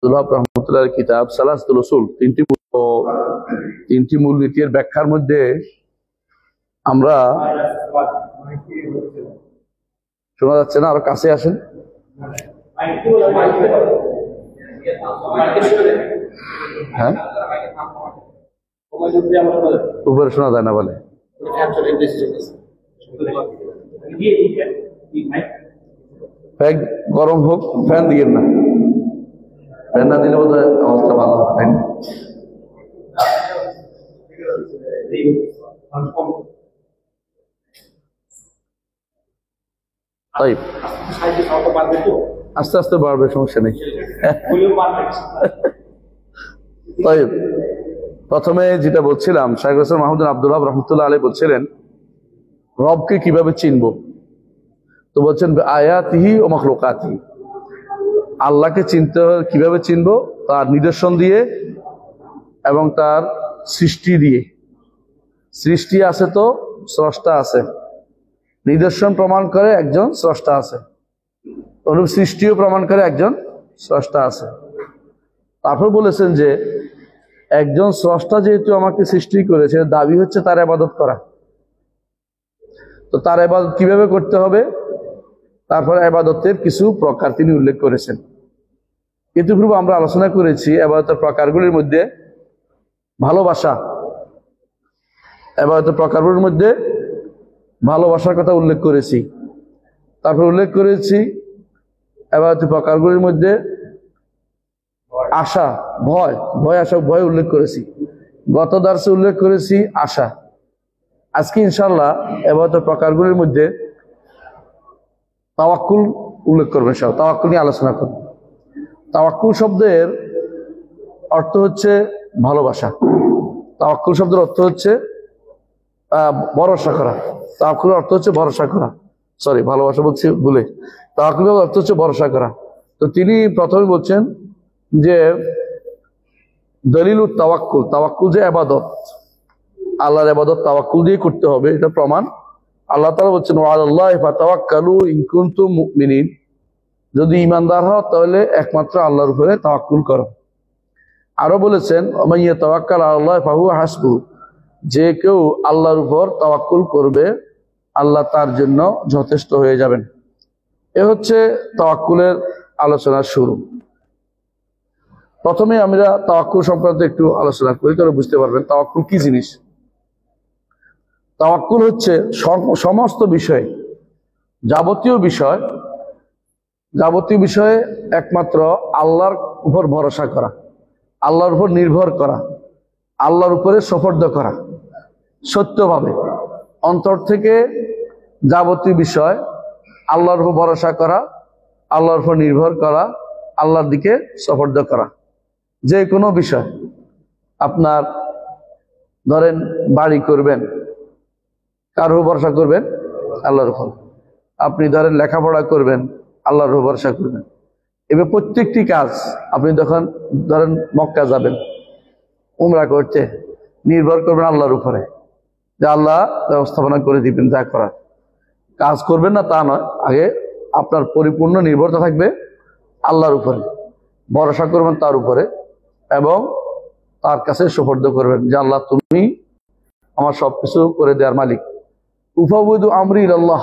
রহমতুল্লাহ কিতাব সালাসতুল উসুল তিনটি মূলনীতির ব্যাখ্যার মধ্যে আমরা শোনা যাচ্ছে না, আরো কাছে আসেন। হ্যাঁ, উপরে শোনা যায় না বলে। ফ্যান গরম হোক, ফ্যান দিয়েন না, ফ্যান না দিলে বোধ হয় অবস্থা ভালো হবে, তাই না? তাই আস্তে আস্তে বাড়বে, সমস্যা নেই। তাই প্রথমে যেটা বলছিলাম, শাইখ হোসেন মাহমুদ আব্দুল ওয়াহাব রহমতুল্লাহ আলাইহি বলছিলেন রবকে কিভাবে চিনবো। তো বলছেন আয়াতিহি ও মখলুকাতিহি, আল্লাহকে চিনতে কিভাবে চিনবো, তার নিদর্শন দিয়ে এবং তার সৃষ্টি দিয়ে। সৃষ্টি আছে তো স্রষ্টা আছে, নিদর্শন প্রমাণ করে একজন স্রষ্টা আছে, অনুরূপ সৃষ্টিও প্রমাণ করে একজন স্রষ্টা আছে। তারপর বলেছেন যে একজন স্রষ্টা যেহেতু আমাকে সৃষ্টি করেছে, দাবি হচ্ছে তার ইবাদত করা। তো তার ইবাদত কিভাবে করতে হবে, তারপর ইবাদতের কিছু প্রকার তিনি উল্লেখ করেছেন। কিন্তু পূর্বে আমরা আলোচনা করেছি ইবাদতের প্রকারগুলির মধ্যে ভালোবাসা, ইবাদতের প্রকারগুলির মধ্যে ভালোবাসার কথা উল্লেখ করেছি। তারপর উল্লেখ করেছি ইবাদতের প্রকারগুলির মধ্যে আশা, ভয়, ভয় উল্লেখ করেছি। গত দার্সে উল্লেখ করেছি আশা। আজকে ইনশাআল্লাহ ইবাদতের প্রকারগুলির মধ্যে তাওয়াক্কুল উল্লেখ করবেন, সব তাওয়াক্কুল নিয়ে আলোচনা করব। তাওয়াক্কুল শব্দের অর্থ হচ্ছে ভালোবাসা। তাওয়াক্কুল শব্দের অর্থ হচ্ছে ভরসা করা। তাওয়াক্কুলের অর্থ হচ্ছে ভরসা করা, সরি ভালোবাসা বলছি ভুলে। তাওয়াক্কুলের অর্থ হচ্ছে ভরসা করা। তো তিনি প্রথমে বলছেন যে দলিলুত তাওয়াক্কুল, তাওয়াক্কুল যে ইবাদত, আল্লাহর ইবাদত তাওয়াক্কুল দিয়ে করতে হবে, এটা প্রমাণ। আল্লাহ তাআলা বলছেন ওয়ালাল্লাহি ফাতাওয়াক্কালু ইন কুনতুম মুমিনিন, যদি ঈমানদার হও তাহলে একমাত্র আল্লাহর উপরে তাওয়াক্কুল করো। আরো বলেছেন ওমান ইয়াতাওয়াক্কাল আলাল্লাহি ফাহুয়া হাসবুহু, যে কেউ আল্লাহর উপর তাওয়াক্কুল করবে আল্লাহ তার জন্য যথেষ্ট হয়ে যাবেন। এ হচ্ছে তাওয়াক্কুলের আলোচনার শুরু। প্রথমে আমরা তাওয়াক্কুল সংক্রান্ত একটু আলোচনা করি, তাহলে বুঝতে পারবেন তাওয়াক্কুল কি জিনিস। তাওয়াক্কুল হচ্ছে সমস্ত বিষয়, যাবতীয় বিষয়ে একমাত্র আল্লাহর উপর ভরসা করা, আল্লাহর উপর নির্ভর করা, আল্লাহর উপরে সুপর্দ করা, সত্যভাবে অন্তর থেকে যাবতীয় বিষয় আল্লাহর উপর ভরসা করা, আল্লাহর উপর নির্ভর করা, আল্লাহর দিকে সুপর্দ করা। যে কোনো বিষয়, আপনার ধরেন বাড়ি করবেন, কার উপর ভরসা করবেন? আল্লাহর উপর। আপনি ধরেন লেখাপড়া করবেন, আল্লাহর উপর ভরসা করবেন। এবার প্রত্যেকটি কাজ আপনি যখন ধরেন মক্কা যাবেন উমরা করতে, নির্ভর করবেন আল্লাহর উপরে, যে আল্লাহ ব্যবস্থাপনা করে দিবেন যা করার। কাজ করবেন না তা নয়, আগে আপনার পরিপূর্ণ নির্ভরতা থাকবে আল্লাহর উপরে, ভরসা করবেন তার উপরে এবং তার কাছে সুপর্দ করবেন যে আল্লাহ তুমি আমার সবকিছু করে দেওয়ার মালিক। উফাউযু আমরি ইলাল্লাহ,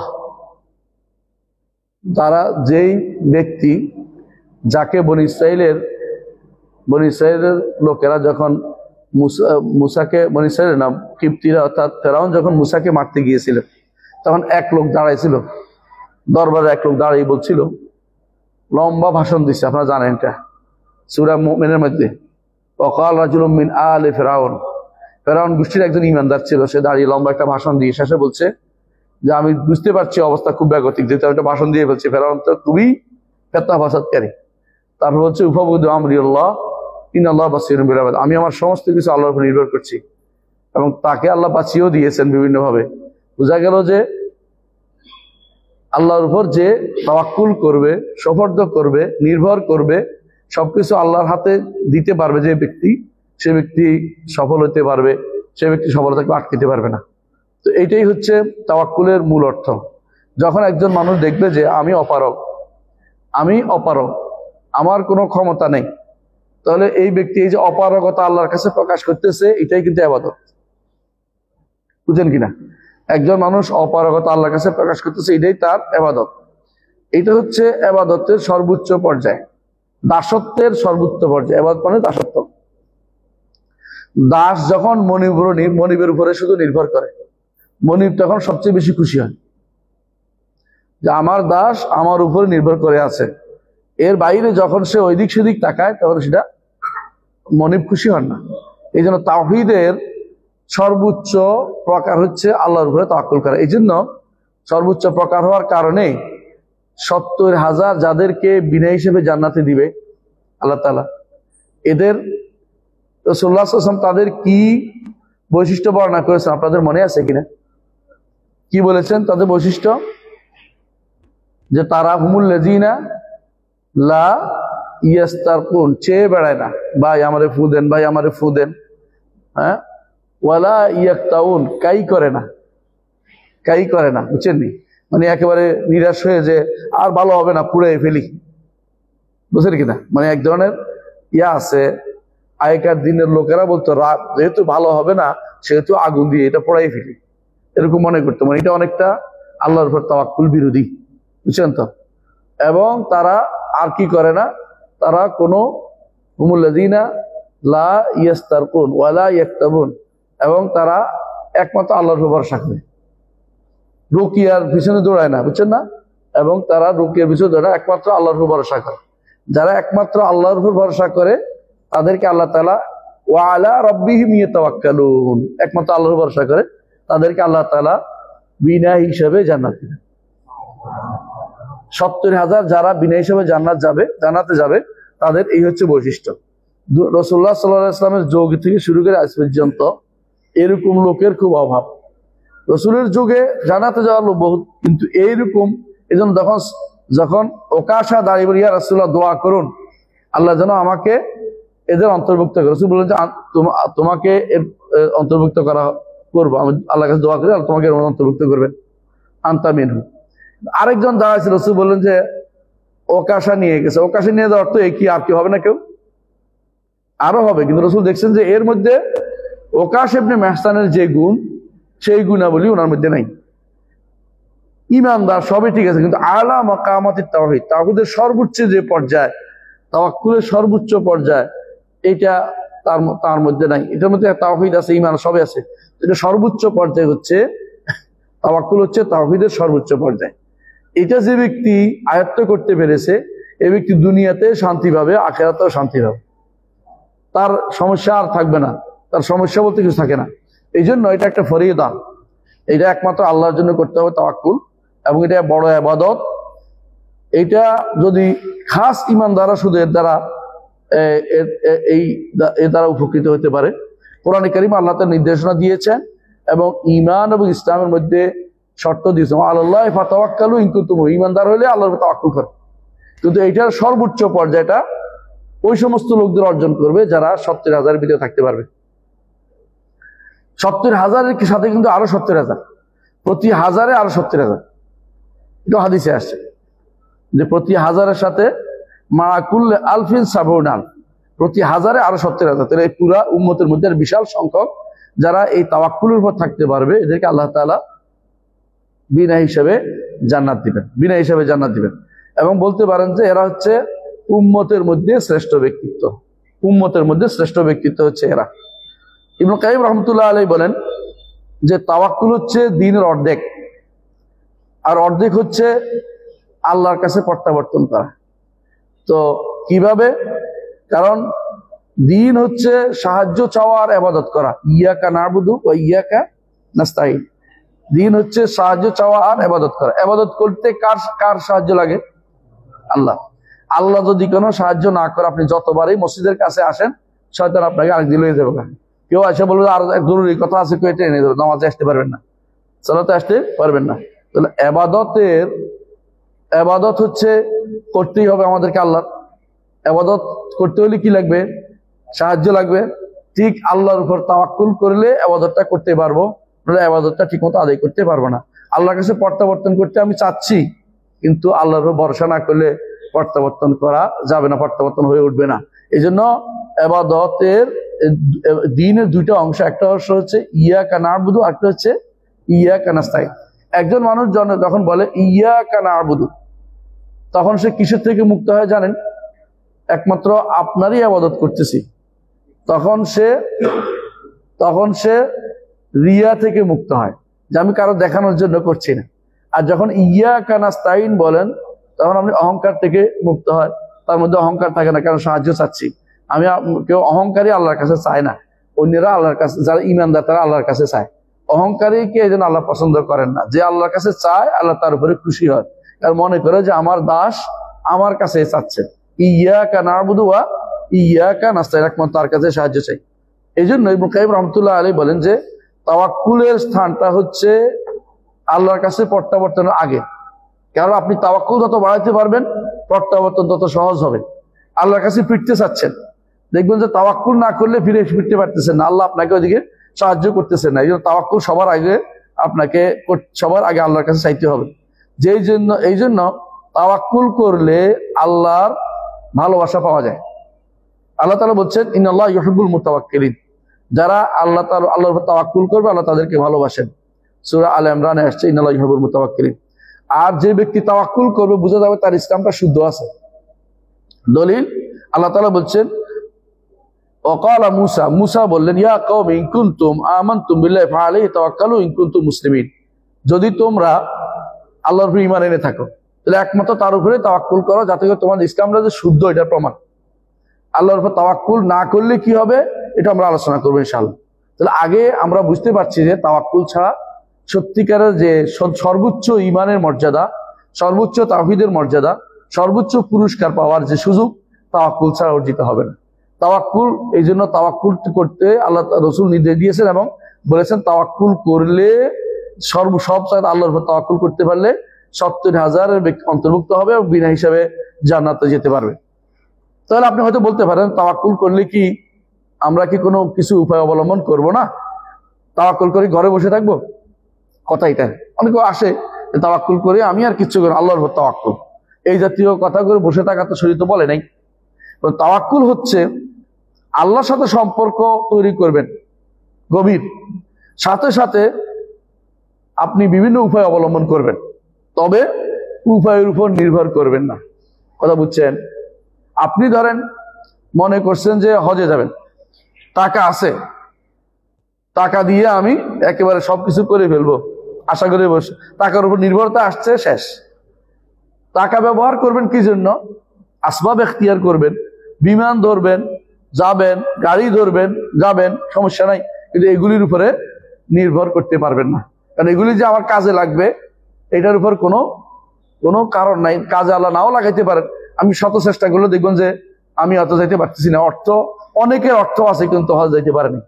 যারা যেই ব্যক্তি যাকে বনী ইসরাইলের লোকেরা যখন মুসাকে, বনী ইসরাইলের নাম কিপ্তিরা অর্থাৎ ফেরাউন যখন মুসাকে মারতে গিয়েছিল, তখন এক লোক দাঁড়াইছিল দরবারে, এক লোক দাঁড়িয়ে বলছিল, লম্বা ভাষণ দিচ্ছে, আপনারা জানেন এটা সূরা মুমিনের মধ্যে। ওয়াকাল রাজুলুম মিন আলি ফিরাউন, ফেরাউন গোষ্ঠীর একজন ইমানদার ছিল, সে দাঁড়িয়ে লম্বা একটা ভাষণ দিয়ে শেষে বলছে যে আমি বুঝতে পারছি অবস্থা খুব বেগতিক, যেহেতু আমি একটা ভাষণ দিয়ে ফেলছি, ফেরাউন তো খুবই ফিতনা ফাসাদকারী। তারপর বলছে উফাউযু আমরি আল্লাহ ইন্নাল্লাহা বাসীরুম বিল ইবাদ, আমি আমার সমস্ত কিছু আল্লাহর উপর নির্ভর করছি। এবং তাকে আল্লাহ বাঁচিয়েও দিয়েছেন বিভিন্ন ভাবে। বোঝা গেল যে আল্লাহর উপর যে তাওয়াক্কুল করবে, সুপর্দ করবে, নির্ভর করবে, সবকিছু আল্লাহর হাতে দিতে পারবে যে ব্যক্তি, সে ব্যক্তি সফল হতে পারবে, সে ব্যক্তি সফলতাকে আটকাতে পারবে না। তো এইটাই হচ্ছে তাওয়াক্কুলের মূল অর্থ। যখন একজন মানুষ দেখবে যে আমি অপারগ, আমার কোনো ক্ষমতা নেই, তাহলে এই ব্যক্তি এই যে অপারগতা আল্লাহর কাছে প্রকাশ করতেছে, এটাই কিন্তু ইবাদত। বুঝেন কিনা? একজন মানুষ অপারগতা আল্লাহর কাছে প্রকাশ করতেছে, এটাই তার ইবাদত। এটা হচ্ছে ইবাদতের সর্বোচ্চ পর্যায়, দাসত্বের সর্বোচ্চ পর্যায়। ইবাদত মানে দাসত্ব। দাস যখন মনিবের উপরে শুধু নির্ভর করে, মনিব তখন সবচেয়ে বেশি খুশি হয় যে আমার দাস আমার উপরে নির্ভর করে আছে। এর বাইরে যখন সে ওইদিক সেদিক তাকায় তখন সেটা মনিব খুশি হন না। এই জন্য তাওহীদের সর্বোচ্চ প্রকার হচ্ছে আল্লাহর উপরে তাওয়াক্কুল করা। এই জন্য সর্বোচ্চ প্রকার হওয়ার কারণে 70,000 যাদেরকে বিনা হিসেবে জান্নাতে দিবে আল্লাহ তাআলা, এদের রাসূলুল্লাহ সাল্লাল্লাহু আলাইহি ওয়াসাল্লাম তাদের কি বৈশিষ্ট্য বর্ণনা করেছেন আপনাদের মনে আছে কিনা? কি বলেছেন তাদের বৈশিষ্ট্য? যে তারা হুমুল্লাযিনা লা ইয়াস্তারকুন, চেয়ে বেড়ায় না, ভাই আমারে ফু দেন, ভাই আমারে ফু দেন। হ্যাঁ, ওয়ালা ইয়াক্তাউন, কাই করে না, কাই করে না। বুঝছেন নি? মানে একেবারে নিরাশ হয়ে যে আর ভালো হবে না, পুড়ে ফেলি। বুঝছেন কিনা? মানে এক ধরনের ইয়া আছে, আগেকার দিনের লোকেরা বলতো যেহেতু ভালো হবে না সেহেতু আগুন দিয়ে এটা পোড়াই ফেলি, এরকম মনে করতো। মানে এটা অনেকটা আল্লাহর উপর তাওয়াক্কুল বিরোধী। বুঝছেন তো? এবং তারা আর কি করে না, তারা কোনো হুমুল্লাযিনা লা ইয়াস্তারকুন ওয়ালা ইয়াক্তাবুন, এবং তারা একমাত্র আল্লাহর উপর ভরসা করে, রুকিয়ার পিছনে দৌড়ায় না। বুঝছেন না? এবং তারা রুকিয়ার পিছনে দৌড়ায়, একমাত্র আল্লাহর উপর ভরসা করে। যারা একমাত্র আল্লাহর উপর ভরসা করে তাদেরকে আল্লাহ তাআলা ওয়া আলা রাব্বিহিম ইয়াতাওয়াক্কালুন, একমাত্র আল্লাহর ভরসা করে তাদেরকে আল্লাহ তাআলা বিনা হিসাবে জান্নাত দেবেন। 70,000 যারা বিনা হিসাবে জান্নাতে যাবে তাদের এই হচ্ছে বৈশিষ্ট্য। রাসূলুল্লাহ সাল্লাল্লাহু আলাইহি ওয়াসাল্লামের যুগ থেকে শুরু করে আজ পর্যন্ত এরকম লোকের খুব অভাব। রাসূলের যুগে জান্নাতে যাওয়ার লোক বহুত, কিন্তু এইরকম এজন্য যখন ওকাশা দাঁড়িয়ে বলি, ইয়া রাসূলুল্লাহ দোয়া করুন আল্লাহ যেন আমাকে এদের অন্তর্ভুক্ত করে। রাসূল বললেন যে তোমাকে অন্তর্ভুক্ত করবো, আমি আল্লাহর কাছে দোয়া করি আল্লাহ তোমাকে অন্তর্ভুক্ত করবেন, আনতা মিনহু। আরেকজন দাঁড়াইছিল, রাসূল বললেন যে ওকাশা নিয়ে গেছে। ওকাশা নিয়ে যাওয়ার তো কি আর কি হবে না, কেউ আরো হবে। কিন্তু রাসূল দেখছেন যে এর মধ্যে ওকাশ ইবনে মেহসানের যে গুণ, সেই গুণাবলী ওনার মধ্যে নাই। ইমানদার সবই ঠিক আছে, কিন্তু আলা মাকামাতিত তাওহীদ, তাওহীদের সর্বোচ্চ যে পর্যায়, তাওয়াক্কুলের সর্বোচ্চ পর্যায়, এটা তার মধ্যে নাই। এটার মধ্যে তাওহীদ আছে, ঈমান সবই আছে। এটা সর্বোচ্চ পর্যায় হচ্ছে তাওয়াক্কুল, হচ্ছে তাওহীদের সর্বোচ্চ পর্যায়। এটা যে ব্যক্তি আয়ত্ত করতে পেরেছে, এই ব্যক্তি দুনিয়াতে শান্তি পাবে, আখিরাতেও শান্তি পাবে। তার সমস্যা আর থাকবে না, তার সমস্যা বলতে কিছু থাকে না। এই জন্য এটা একটা ফরিয়দা, এটা একমাত্র আল্লাহর জন্য করতে হবে তাওয়াক্কুল, এবং এটা বড় ইবাদত। এটা যদি খাস ঈমানদাররা শুধু এর দ্বারা উপকৃত হতে পারে। কোরআনে কারীম আল্লাহ তাআলা নির্দেশনা দিয়েছেন এবং ঈমান এবং ইসলামের মধ্যে শর্ত দিয়েছেন, আলাল্লাহি ফাতাওয়াক্কালু ইন কুনতুম মুমিনিন, ঈমানদার হলে আল্লাহর উপর তাওয়াক্কুল করে। কিন্তু এটার সর্বোচ্চ পর্যায়টা ওই সমস্ত লোকদের অর্জন করবে যারা 70,000 ভিতরে থাকতে পারবে। 70,000-এর সাথে কিন্তু আরো 70,000, প্রতি হাজারে আরো 70,000। এটা হাদিসে আসছে যে প্রতি হাজারের সাথে মাকুল আলফিন সাবউন আলফ, প্রতি হাজারে আরো 70,000। তাহলে এই পুরা উম্মতের মধ্যে বিশাল সংখ্যক যারা এই তাওয়াক্কুলের উপর থাকতে পারবে, এদেরকে আল্লাহ তাআলা বিনা হিসাবে জান্নাত দিবেন, বিনা হিসাবে জান্নাত দিবেন। এবং বলতে পারেন যে এরা হচ্ছে উম্মতের মধ্যে শ্রেষ্ঠ ব্যক্তিত্ব, উম্মতের মধ্যে শ্রেষ্ঠ ব্যক্তিত্ব হচ্ছে এরা। ইবনে কাইয়িম রাহমাতুল্লাহ আলাইহি বলেন যে তাওয়াক্কুল হচ্ছে দ্বীনের অর্ধেক, আর অর্ধেক হচ্ছে আল্লাহর কাছে প্রত্যাবর্তন করা। তো কিভাবে? কারণ দ্বীন হচ্ছে সাহায্য চাওয়া আর ইবাদত করা, ইয়াকা না'বুদু ওয়া ইয়াকা নাস্তাঈন। দ্বীন হচ্ছে সাহায্য চাওয়া আর ইবাদত করা। ইবাদত করতে কার সাহায্য লাগে? আল্লাহ। আল্লাহ যদি কোনো সাহায্য না করে, আপনি যতবারই মসজিদের কাছে আসেন, শয়তান আপনাকে আরেক দিন লয়ে যাবে। কেউ এসে বলবে আর এক জরুরি কথা আছে, কেউ এটা এনে দেবে, নামাজে আসতে পারবেন না, সালাতে আসতে পারবেন না। তাহলে ইবাদত হচ্ছে করতেই হবে আমাদেরকে। আল্লাহ ইবাদত করতে হলে কি লাগবে? সাহায্য লাগবে। ঠিক আল্লাহর উপর তাওয়াক্কুল করলে ইবাদতটা করতে পারবো, নাহলে ইবাদতটা ঠিক মতো আদায় করতে পারবো না। আল্লাহর কাছে প্রত্যাবর্তন করতে আমি চাচ্ছি, কিন্তু আল্লাহর উপর ভরসা না করলে প্রত্যাবর্তন করা যাবে না, প্রত্যাবর্তন হয়ে উঠবে না। এই জন্য এবাদতের দ্বীনের দুইটা অংশ, একটা অংশ হচ্ছে ইয়াকা না'বুদু, আরেকটা হচ্ছে ইয়াকা নাস্তাইন। একজন মানুষ যখন বলে ইয়াকা না'বুদু, তখন সে কিসের থেকে মুক্ত হয় জানেন? একমাত্র আপনারই ইবাদত করতেছি। তখন সে রিয়া থেকে মুক্ত হয়, যে আমি কারো দেখানোর জন্য করছি না। আর যখন ইয়াকা নাস্তাইন বলেন, তখন আপনি অহংকার থেকে মুক্ত হয়। তার মধ্যে অহংকার থাকে না, কারণ সাহায্য চাচ্ছি আমি। কেউ অহংকারী আল্লাহর কাছে চায় না, অন্যরা আল্লাহর কাছে, যারা ইমানদার তারা আল্লাহর কাছে চায়। অহংকারীকে এই জন্য আল্লাহ পছন্দ করেন না। যে আল্লাহর কাছে চায়, আল্লাহ তার উপরে খুশি হয়, তার মনে করে যে আমার দাস আমার কাছে চাচ্ছে। ইয়াকা না'বুদু ওয়া ইয়াকা নাস্তাইন, একমাত্র তার কাছে সাহায্য চাই। এই জন্য ইবনে কাইয়িম রাহমাতুল্লাহ আলাইহি বলেন যে তাওয়াক্কুলের স্থানটা হচ্ছে আল্লাহর কাছে প্রত্যাবর্তনের আগে। কারণ আপনি তাওয়াক্কুল যত বাড়াইতে পারবেন, প্রত্যাবর্তন তত সহজ হবে। আল্লাহর কাছে ফিরতে চাচ্ছেন, দেখবেন যে তাওয়াক্কুল না করলে ফিরতে পারতেছেন না, আল্লাহ আপনাকে ওইদিকে সাহায্য করতেছেন না। এই জন্য তাওয়াক্কুল সবার আগে আল্লাহর কাছে চাইতে হবে। এই জন্য তাওয়াক্কুল করলে আল্লাহর ভালোবাসা পাওয়া যায়। আল্লাহ তাআলা বলছেন ইন্নাল্লাহা ইউহিব্বুল মুতাওয়াক্কিলিন, যারা আল্লাহর উপর তাওয়াক্কুল করবে আল্লাহ তাদেরকে ভালোবাসেন। সূরা আলে ইমরানে আসছে ইন্নাল্লাহা ইউহিব্বুল মুতাওয়াক্কিলিন। আর যে ব্যক্তি তাওয়াক্কুল করবে, বোঝা যাবে তার ইসলামটা শুদ্ধ আছে। দলিল, আল্লাহ তাআলা বলছেন ওয়াকালা মুসা বললেন ইয়া কওমি ইন কুনতুম আমানতুম বিল্লাহি ফাআলাইহি তাওয়াক্কালু ইন কুনতুম মুসলিমিন, যদি তোমরা আল্লাহর উপর ঈমান এনে থাকো, তাহলে একমাত্র তার উপরে তাওয়াক্কুল করো, যাতে করে তোমার ইসলামটা যে শুদ্ধ, এটার প্রমাণ। আল্লাহর উপর তাওয়াক্কুল না করলে কি হবে, এটা আমরা আলোচনা করবো ইনশাআল্লাহ। তাহলে আগে আমরা বুঝতে পারছি যে তাওয়াক্কুল ছাড়া সত্যিকারের যে সর্বোচ্চ ঈমানের মর্যাদা, সর্বোচ্চ তাওহীদের মর্যাদা, সর্বোচ্চ পুরস্কার পাওয়ার যে সুযোগ, তাওয়াক্কুল ছাড়া অর্জিত হবে না। তাওয়াক্কুল, এই জন্য তাওয়াক্কুল করতে আল্লাহ রাসূল নির্দেশ দিয়েছেন এবং বলেছেন তাওয়াক্কুল করলে সব চাইতে আল্লাহর উপর তাওয়াক্কুল করতে পারলে 70,000-এর অন্তর্ভুক্ত হবে এবং বিনা হিসাবে জান্নাতে যেতে পারবে। তাহলে আপনি হয়তো বলতে পারেন তাওয়াক্কুল করলে কি আমরা কি কোনো কিছু উপায় অবলম্বন করব না? তাওয়াক্কুল করে ঘরে বসে থাকবো? কথা এটা। অনেকে আসে তাওয়াক্কুল করে আমি আর কিচ্ছু করি, আল্লাহর উপর তাওয়াক্কুল, এই জাতীয় কথা করে বসে থাকা তো শরীয়ত বলে নাই। তাওয়াক্কুল হচ্ছে আল্লাহর সাথে সম্পর্ক তৈরি করবেন গভীর, সাথে সাথে আপনি বিভিন্ন উপায় অবলম্বন করবেন, তবে উপায়ের উপর নির্ভর করবেন না। কথা বুঝছেন? আপনি ধরেন মনে করছেন যে হজে যাবেন, টাকা আছে, টাকা দিয়ে আমি একেবারে সবকিছু করে ফেলবো, আশা করে বসে, টাকার উপর নির্ভরতা আসছে, শেষ। টাকা ব্যবহার করবেন কি জন্য? আসবাব এখতিয়ার করবেন, বিমান ধরবেন, যাবেন, গাড়ি ধরবেন, যাবেন, সমস্যা নাই, কিন্তু এগুলির উপরে নির্ভর করতে পারবেন না। কারণ এগুলি যে আমার কাজে লাগবে, এটার উপর কোনো কারণ নাই। কাজে আল্লাহ নাও লাগাইতে পারেন। আমি শত চেষ্টা করলে দেখবেন যে আমি অত যাইতে পারতেছি না। অনেকের অর্থ আছে কিন্তু হজ যাইতে পারেনি,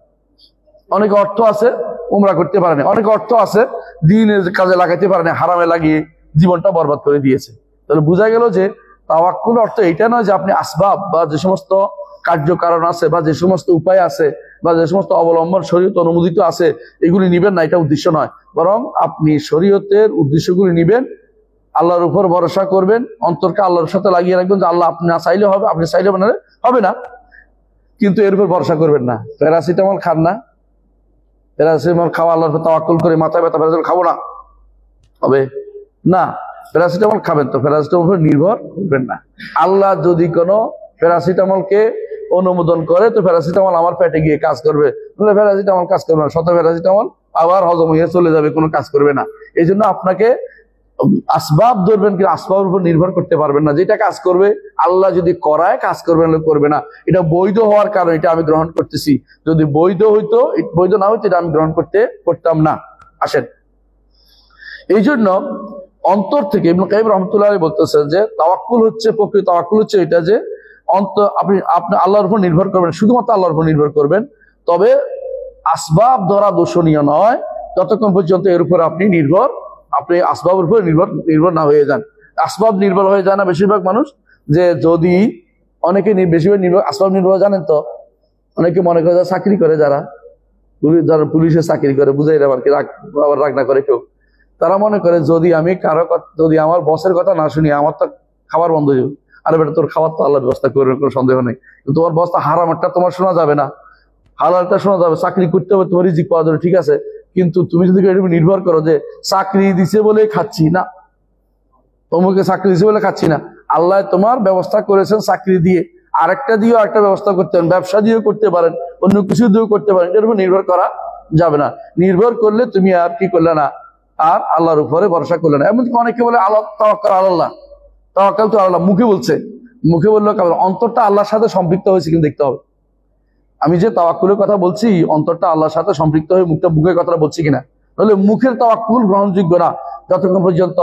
অনেকে অর্থ আছে উমরা করতে পারেনি, অনেকে অর্থ আছে দ্বীনের কাজে লাগাইতে পারেনি, হারামে লাগিয়ে জীবনটা বরবাদ করে দিয়েছে। তাহলে বোঝা গেল যে তাওয়াক্কুল অর্থ এটা নয় যে আপনি আসবাব বা যে সমস্ত কার্যকারণ আছে বা যে সমস্ত উপায় আছে বা যে সমস্ত অবলম্বন শরীয়ত অনুমোদিত আছে এগুলি নিবেন না, এটা উদ্দেশ্য নয়। বরং আপনি শরীয়তের উদ্দেশ্যগুলি নিবেন, আল্লাহর উপর ভরসা করবেন, অন্তরকে আল্লাহর সাথে লাগিয়ে রাখবেন যে আল্লাহ আপনি না চাইলে হবে, আপনি চাইলে হবে না, কিন্তু এর উপর ভরসা করবেন না। প্যারাসিটামল খান না, প্যারাসিটামল খাওয়া আল্লাহর উপর তাওয়াক্কুল করে মাথায় ব্যথা, প্যারাসিটামল খাবো না, হবে না। প্যারাসিটামল খাবেন তো প্যারাসিটামল উপর নির্ভর করবেন না। আল্লাহ যদি কোনো প্যারাসিটামলকে অনুমোদন করে তো প্যারাসিটামল আমার পেটে গিয়ে কাজ করবে, প্যারাসিটামল কাজ করবে না, শত প্যারাসিটামল আবার হজম হয়ে চলে যাবে, কোনো কাজ করবে না। এই জন্য আপনাকে আসবাব ধরবেন, কিন্তু আসবাবের উপর নির্ভর করতে পারবেন না। যেটা কাজ করবে আল্লাহ যদি করায় কাজ করবেন, করবে না। এটা বৈধ হওয়ার কারণে এটা আমি গ্রহণ করতেছি, যদি বৈধ না হইতো এটা আমি গ্রহণ করতাম না। আসেন, এই জন্য অন্তর থেকে ইবনে কাইয়িম রাহমাতুল্লাহ আলাইহি বলতেছেন যে তাওয়াক্কুল হচ্ছে, প্রকৃত তাওয়াক্কুল হচ্ছে এটা যে আপনি আল্লাহর উপর নির্ভর করবেন, শুধুমাত্র আল্লাহর উপর নির্ভর করবেন, তবে আসবাব ধরা দোষণীয় নয় যতক্ষণ পর্যন্ত এর উপর আপনি আসবাবের উপর নির্ভর না হয়ে যান। আসবাব নির্ভর হয়ে যায় না বেশিরভাগ মানুষ, যে যদি অনেকে বেশিরভাগ আসবাব নির্ভর, জানেন তো, অনেকে মনে করে চাকরি করে, যারা পুলিশের চাকরি করে, বুঝাই আবার কি রাগ না করে কেউ, তারা মনে করে যদি আমার বসের কথা না শুনি আমার তো খাবার বন্ধ হয়ে যাবে, আরে বেটা তোর খাবার তো আল্লাহ ব্যবস্থা করে, কোনো সন্দেহ নেই, কিন্তু তোমার ব্যবস্থা হারাম একটা তোমার শোনা যাবে না, হালালটা শোনা যাবে, চাকরি করতে হবে, তোমার রিজিক পাওয়া যাবে, ঠিক আছে, কিন্তু তুমি যদি নির্ভর করো যে চাকরি দিছে বলে খাচ্ছি না, তোমাকে চাকরি দিছে বলে খাচ্ছি না, আল্লাহ তোমার ব্যবস্থা করেছেন চাকরি দিয়ে, আরেকটা দিয়েও একটা ব্যবস্থা করতে পারেন, ব্যবসা দিয়েও করতে পারেন, অন্য কিছু দিয়েও করতে পারেন, এটার উপর নির্ভর করা যাবে না। নির্ভর করলে তুমি আর কি করলে না, আর আল্লাহর উপরে ভরসা করলে না। এমনকি অনেকে বলে আল্লাহ তাওয়াক্কাল আল্লাহ, তাওয়াক্কাল তো আল্লাহ, মুখে বলছে, মুখে বললো, অন্তরটা আল্লাহর সাথে সম্পৃক্ত হয়েছে কিন্তু দেখতে হবে। আমি যে তাওয়াক্কুলের কথা বলছি, অন্তরটা আল্লাহর সাথে সম্পৃক্ত হয়ে মুখটা মুখের কথাটা বলছি কিনা, তাহলে মুখের তাওয়াক্কুল গ্রহণযোগ্য না যতক্ষণ পর্যন্ত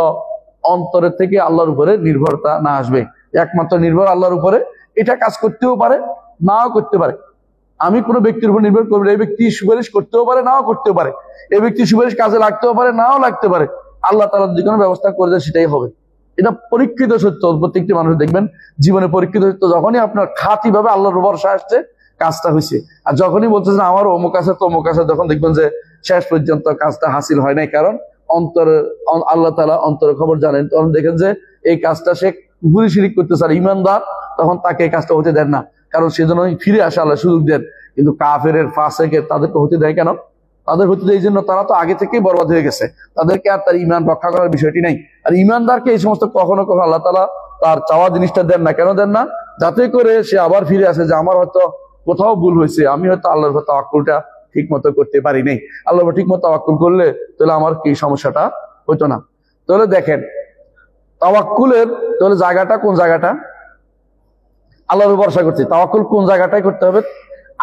অন্তরের থেকে আল্লাহর উপরে নির্ভরতা না আসবে। একমাত্র নির্ভর আল্লাহর উপরে, এটা কাজ করতেও পারে নাও করতে পারে। আমি কোনো ব্যক্তির উপর নির্ভর করবো, এই ব্যক্তি সুপারিশ করতেও পারে নাও করতেও পারে, এই ব্যক্তি সুপারিশ কাজে লাগতেও পারে নাও লাগতে পারে, আল্লাহ তাআলা যে কোনো ব্যবস্থা করে দেয় সেটাই হবে। এটা পরীক্ষিত সত্য, প্রত্যেকটি মানুষ দেখবেন জীবনে পরীক্ষিত সত্য। যখনই আপনার খাঁটি ভাবে আল্লাহর ভরসা আসছে, কাজটা হয়েছে, আর যখনই বলতেছেন আমার অমুক আছে তমুক আছে, যখন দেখবেন যে শেষ পর্যন্ত কাজটা হাসিল হয় নাই, কারণ অন্তরে আল্লাহ তাআলা অন্তরের খবর জানেন, তখন দেখেন যে এই কাজটা সে কুফরি শিরিক করতেছে, আর ইমানদার তখন তাকে এই কাজটা হতে দেন না, কারণ সেজন্য ফিরে আসে আল্লাহ সুযোগ দেন। কিন্তু কাফের, ফাসেকের, তাদেরকে হতে দেয় কেন? তাদের হতে দেয় এই জন্য তারা তো আগে থেকেই বরবাদ হয়ে গেছে, তাদেরকে আর তার ইমান রক্ষা করার বিষয়টি নাই। আর ইমানদারকে এই সমস্ত কখনো কখনো আল্লাহ তাআলা তার চাওয়া জিনিসটা দেন না, কেন দেন না? যাতে করে সে আবার ফিরে আসে যে আমার হয়তো কোথাও ভুল হয়েছে, আমি হয়তো আল্লাহর উপর তাওয়াক্কুলটা ঠিক মতো করতে পারি নাই, আল্লাহর উপর ঠিক মতো তাওয়াক্কুল করলে তাহলে আমার কি সমস্যাটা হতো না। তাহলে দেখেন তাওয়াক্কুলের তাহলে জায়গাটা কোন জায়গাটা? আল্লাহর উপর ভরসা করছি, তাওয়াক্কুল কোন জায়গাটায় করতে হবে?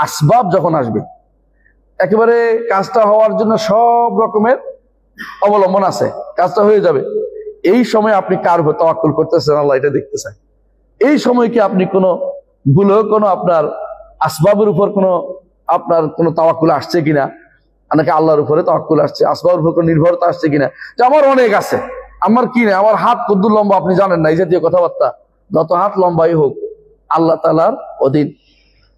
আসবাব যখন আসবে, একেবারে কাজটা হওয়ার জন্য সব রকমের অবলম্বন আছে, কাজটা হয়ে যাবে, এই সময় আপনি কার উপর তাওয়াক্কুল করতেছেন আল্লাহ এটা দেখতে চায়। এই সময় কি আপনি কোনো ভুলেও কোনো আপনার আসবাবের উপর আপনার কোনো তাওয়াক্কুল আসছে কিনা, নাকি আল্লাহর উপরে তাওয়াক্কুল আসছে, আসবাবের উপর কোনো নির্ভরতা আসছে কিনা, যে আমার অনেক আছে, আমার কি নেই, আমার হাত কদ্দুর লম্বা আপনি জানেন না, এই জাতীয় কথাবার্তা। যত হাত লম্বাই হোক আল্লাহ তাআলার অধীন,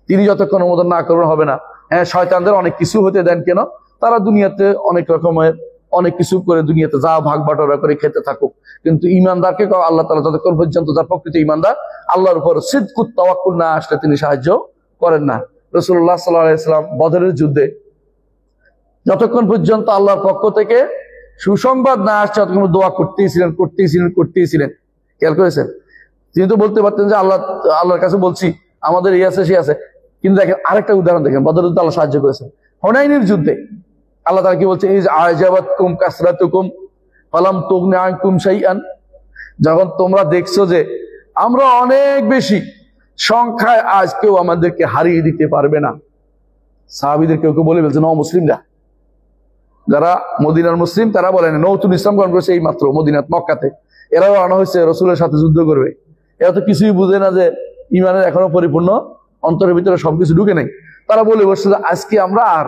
তিনি যতক্ষণ অনুমোদন না করবেন হবে না। হ্যাঁ, শয়তানদের অনেক কিছু হতে দেন, কেন? তারা দুনিয়াতে অনেক রকমের অনেক কিছু করে দুনিয়াতে যা ভাগ বাটোয়ারা করে খেতে থাকুক, কিন্তু ইমানদারকে আল্লাহ তাআলা যতক্ষণ পর্যন্ত, যার প্রকৃত ইমানদার, আল্লাহর উপর সিদকুত তাওয়াক্কুল না আসলে তিনি সাহায্য করেন না। রাসূলুল্লাহ সাল্লাল্লাহু আলাইহি ওয়াসাল্লাম বদরের যুদ্ধে যতক্ষণ পর্যন্ত আল্লাহর পক্ষ থেকে সুসংবাদ না আসছে ততক্ষণ দোয়া করতেইছিলেন। খেয়াল করেছেন? তিনি তো বলতে পারতেন যে আল্লাহর কাছে বলছি, আমাদের এই আছে সে আছে, কিন্তু দেখেন আরেকটা উদাহরণ দেখেন, বদরের যুদ্ধে আল্লাহ সাহায্য করেছেন। হুনাইনের যুদ্ধে আল্লাহ তাআলা কি বলছেন? ইজ আ'জাবাতকুম কাসরাতুকুম ফালাম তুগনি আনকুম শাইআন, যখন তোমরা দেখছো যে আমরা অনেক বেশি সংখ্যায়, আজ কেউ আমাদেরকে হারিয়ে দিতে পারবে না। সাহাবীদের কেউ কেউ বলে বলছেন মুসলিমরা, যারা মদিনার মুসলিম, তারা বলেন নতুন ইসলাম গ্রহণ করেছে এই মাত্র মদিনাত, মক্কাতে, এরাও আনা হয়েছে রাসূলের সাথে যুদ্ধ করবে, এরা তো কিছুই বুঝে না যে ইমানের এখনো পরিপূর্ণ অন্তরের ভিতরে সবকিছু ঢুকে নেই। তারা বলে বসছে যে আজকে আমরা আর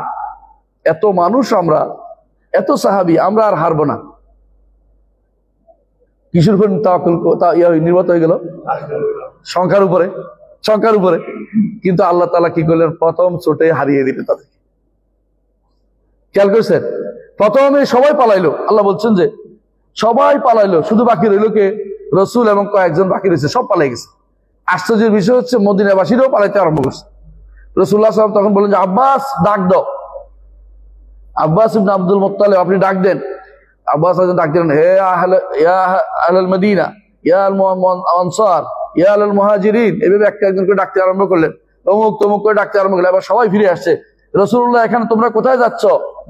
এত মানুষ, আমরা এত সাহাবী, আমরা আর হারবো না। কিসের উপর নির্ভর হয়ে গেল? সংখ্যার উপরে। কিন্তু আল্লাহ তাআলা কি করলেন? প্রথম চোটে হারিয়ে দিলেন তাদেরকে। খেয়াল করেছেন? প্রথমে সবাই পালাইলো, আল্লাহ বলছেন যে সবাই পালাইলো, শুধু বাকি রইল কে? রাসূল এবং কয়েকজন বাকি রয়েছে, সব পালাই গেছে। আশ্চর্যের বিষয় হচ্ছে মদিনাবাসীরাও পালাইতে আরম্ভ করছে। রাসূলুল্লাহ সাল্লাল্লাহু আলাইহি ওয়াসাল্লাম তখন বললেন যে আব্বাস ডাক দাও, আব্বাস ইবনে আব্দুল মুত্তালিব আপনি ডাক দেন। আব্বাস ডাক দিলেন, হে আহলাল মদিনা, ইয়া আল আনসার, ইয়া আল মুহাজিরিন, এভাবে একটা একজন করে ডাকতে আরম্ভ করলেন, অমুক তমুক করে ডাকতে আরম্ভ করলেন। এবার সবাই ফিরে আসছে। রাসূলুল্লাহ এখানে তোমরা কোথায় যাচ্ছ?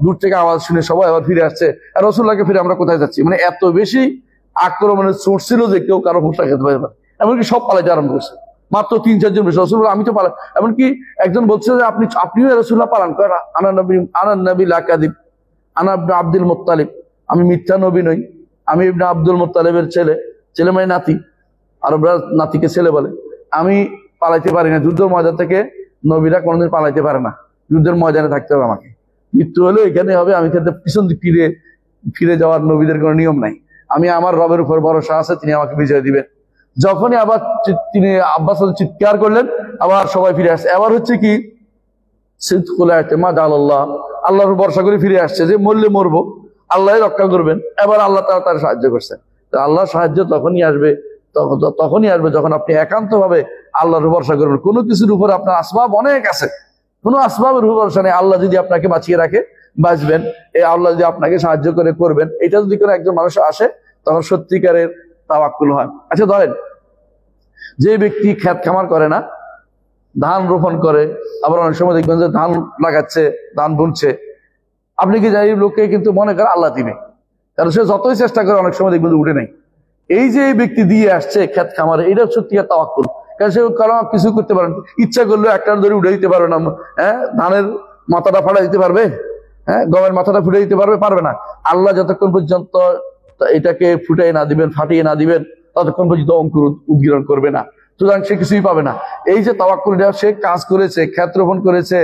দূর থেকে আওয়াজ শুনে সবাই আবার ফিরে আসছে, আর রাসূলুল্লাহকে ফিরে আমরা কোথায় যাচ্ছি? মানে এত বেশি আক্রমণের সোর্স ছিল যে কেউ কারো হুঁশটা খেতে পারে না, এমনকি সব পালাইতে আরম্ভ করছে। মাত্র 3-4 জন বেশি। রাসূলুল্লাহ আমি তো পালাই, এমনকি একজন বলছে যে আপনিও রাসূলুল্লাহ পালান করেন, আনা নবী লা কাযিব, আনা ইবনে আব্দুল মুত্তালিব, আমি মিথ্যা নবী নই, আমি ইবনে আব্দুল মুত্তালিবের ছেলে মানে নাতি, আরবরা নাতিকে ছেলে বলে। আমি পালাইতে পারি না, যুদ্ধের ময়দান থেকে নবীরা কোনোদিন পালাইতে পারে না, যুদ্ধের ময়দানে থাকতে হবে আমাকে, মৃত্যু হলে এখানে হবে, আমি খেতে পিছন দিক ফিরে যাওয়ার নবীদের কোনো নিয়ম নাই। আমি আমার রবের উপর ভরসা আছে, তিনি আমাকে বিজয় দিবেন। যখনই আবার তিনি আব্বাস চিৎকার করলেন, আবার সবাই ফিরে আসছে। এবার হচ্ছে কি সিদকুল ইতিমাদ আলাল্লাহ, আল্লাহর ভরসা করে ফিরে আসছে যে মরলে মরবো, আল্লাহ রক্ষা করবেন। এবার আল্লাহ তাআলা তার সাহায্য করছেন। তো আল্লাহর সাহায্য তখনই আসবে তখনই আসবে যখন আপনি একান্তভাবে আল্লাহর ভরসা করবেন। কোনো কিছুর উপরে আপনার আসবাব অনেক আছে, কোনো আসবাবের উপর ভরসা নেই। আল্লাহ যদি আপনাকে বাঁচিয়ে রাখে, বাঁচবেন। এই আল্লাহ যদি আপনাকে সাহায্য করে করবেন, এটা যদি কোনো একজন মানুষ আসে তখন সত্যিকারের তাওয়াক্কুল হয়। আচ্ছা ধরেন, যে ব্যক্তি ক্ষেত খামার করে না, ধান রোপণ করে, আবার অনেক সময় দেখবেন যে ধান লাগাচ্ছে, ধান বুনছে, আপনি কি যাই লোককে কিন্তু মনে করেন আল্লাহ দিবে, কারণ সে যতই চেষ্টা করে অনেক সময় দেখবেন উঠে নাই। এই যে এই ব্যক্তি দিয়ে আসছে ক্ষেত খামারে, এটা সত্যিকার তাওয়াক্কুল। কারণ সে কারণ কিছু করতে পারেন, ইচ্ছা করলেও একটা ধরে উঠে দিতে পারবে না। ধানের মাথাটা ফাটা দিতে পারবে? গমের মাথাটা ফুটে দিতে পারবে? পারবে না। আল্লাহ যতক্ষণ পর্যন্ত এটাকে ফুটাই না দিবেন, ফাটিয়ে না দিবেন, ততক্ষণ পর্যন্ত অঙ্কুর উদ্গীরণ করবে না। সুতরাং সে কিছুই পাবে না। এই যে তাওয়াক্কুল, সে কাজ করেছে, ক্ষেত রোপণ করেছে,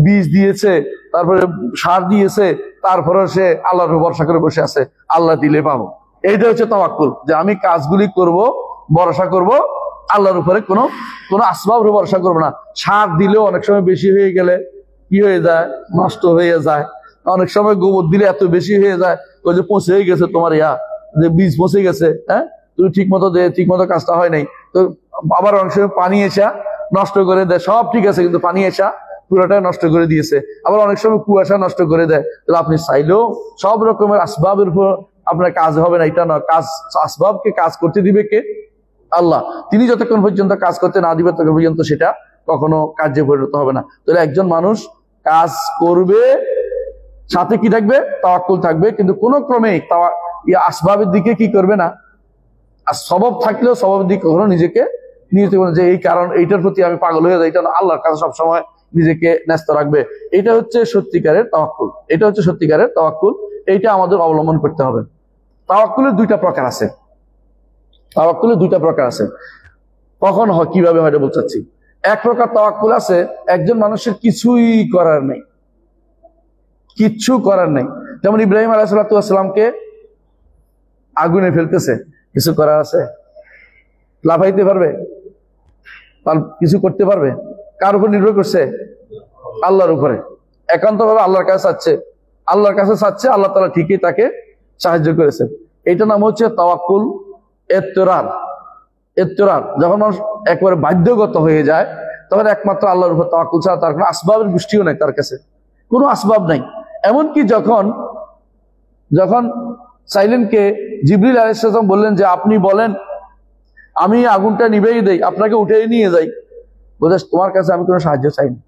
বীজ দিয়েছে, তারপরে সার দিয়েছে, তারপরে সে আল্লাহর ভরসা করে বসে আছে, আল্লাহ দিলে পাবো। এইটা হচ্ছে তাওয়াক্কুল, যে আমি কাজগুলি করব, ভরসা করব আল্লাহর উপরে, কোনো আসবাবের ভরসা করবো না। সার দিলেও অনেক সময় বেশি হয়ে গেলে কি হয়ে যায়? নষ্ট হয়ে যায়। অনেক সময় গোবর দিলে এত বেশি হয়ে যায়, ওই যে পচে গেছে তোমার যে বীজ পচে গেছে, তুমি ঠিক মতো কাজটা হয় নাই। তো আবার অনেক সময় পানি এসা নষ্ট করে দেয়, সব ঠিক আছে কিন্তু পানি এসা পুরোটাই নষ্ট করে দিয়েছে। আবার অনেক সময় কুয়াশা নষ্ট করে দেয়। তাহলে আপনি চাইলেও সব রকমের আসবাবের উপর আপনার কাজ হবে না, এটা না। আসবাবকে কাজ করতে দিবে কে? আল্লাহ। তিনি যতক্ষণ পর্যন্ত কাজ করতে না দিবে ততক্ষণ পর্যন্ত সেটা কখনো কার্যে পরিণত হবে না। তাহলে একজন মানুষ কাজ করবে, সাথে কি থাকবে? তাওয়াক্কুল থাকবে, কিন্তু কোনো ক্রমেই আসবাবের দিকে কি করবে না। আর সবব থাকলেও সববের দিকে কখনো নিজেকে নিয়ে যেতে পারে যে এই কারণ এইটার প্রতি আমি পাগল হয়ে যাই, এটা আল্লাহর কাছে সবসময় নিজেকে ন্যস্ত রাখবে। এটা হচ্ছে সত্যিকারের তাওয়াক্কুল। এটা হচ্ছে সত্যিকারের তাওয়াক্কুল। এইটা আমাদের অবলম্বন করতে হবে। তাওয়াক্কুলের দুইটা প্রকার আছে। তাওয়াক্কুলের দুইটা প্রকার আছে। কখন হয়, কিভাবে হয় বলতে চাচ্ছি। এক প্রকার তাওয়াক্কুল আছে, একজন মানুষের কিছুই করার নেই, কিচ্ছু করার নেই। যেমন ইব্রাহিম আলাইহিস সালামকে আগুনে ফেলতেছে, কিছু করার আছে? লাফাইতে পারবে? কিছু করতে পারবে? কার উপর নির্ভর করছে? আল্লাহর উপরে। একান্তভাবে আল্লাহর কাছে চাচ্ছে, আল্লাহ তাআলা ঠিকই তাকে সাহায্য করেছেন। এইটা নাম হচ্ছে তাওয়াক্কুল ইত্তরার। যখন মানুষ একবারে বাধ্যগত হয়ে যায়, তখন একমাত্র আল্লাহর উপর তাওয়াক্কুল ছাড়া তার কোনো আসবাবের গোষ্ঠীও নাই, তার কাছে কোনো আসবাব নাই। এমনকি যখন সাইলেনকে জিবরিল আলাইহিস সালাম বললেন যে আপনি বলেন আমি আগুনটা নিভেই দেই, আপনাকে উঠে নিয়ে যাই, বলে তোমার কাছে আমি কোনো সাহায্য চাই না,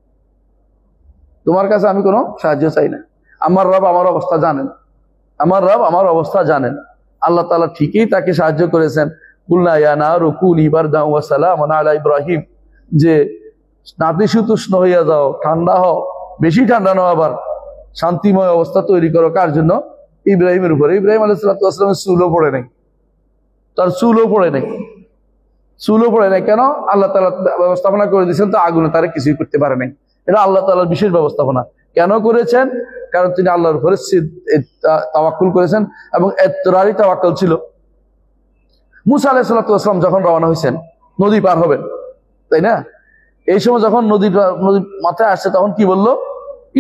তোমার কাছে আমি কোনো সাহায্য চাই না। আমার রব আমার অবস্থা জানেন, আল্লাহ তাআলা ঠিকই তাকে সাহায্য করেছেন। কুলনা ইয়া নারু কুনি বারদান ওয়া সালামান আলা ইব্রাহিম, যে নাতিশীতোষ্ণ হইয়া যাও, ঠান্ডা হও, বেশি ঠান্ডা নয়, আবার শান্তিময় অবস্থা তৈরি করো। কার জন্য? ইব্রাহিমের উপরে। ইব্রাহিম আলাইহিস সালামের চুলও পড়ে নাই, তার চুলও পড়ে নাই। কেন? আল্লাহ তাআলা ব্যবস্থাপনা করে দিয়েছেন, তো আগুনে তারা কিছুই করতে পারে নাই। এটা আল্লাহ তাআলার বিশেষ ব্যবস্থাপনা। কেন করেছেন? কারণ তিনি আল্লাহর উপরে তাওয়াক্কুল করেছেন, এবং ইত্তরারি তাওয়াক্কুল ছিল। মুসা আলাইহিস সালাম যখন রওনা হয়েছেন, নদী পার হবেন, তাই না? এই সময় যখন নদী মাথায় আসছে, তখন কি বললো?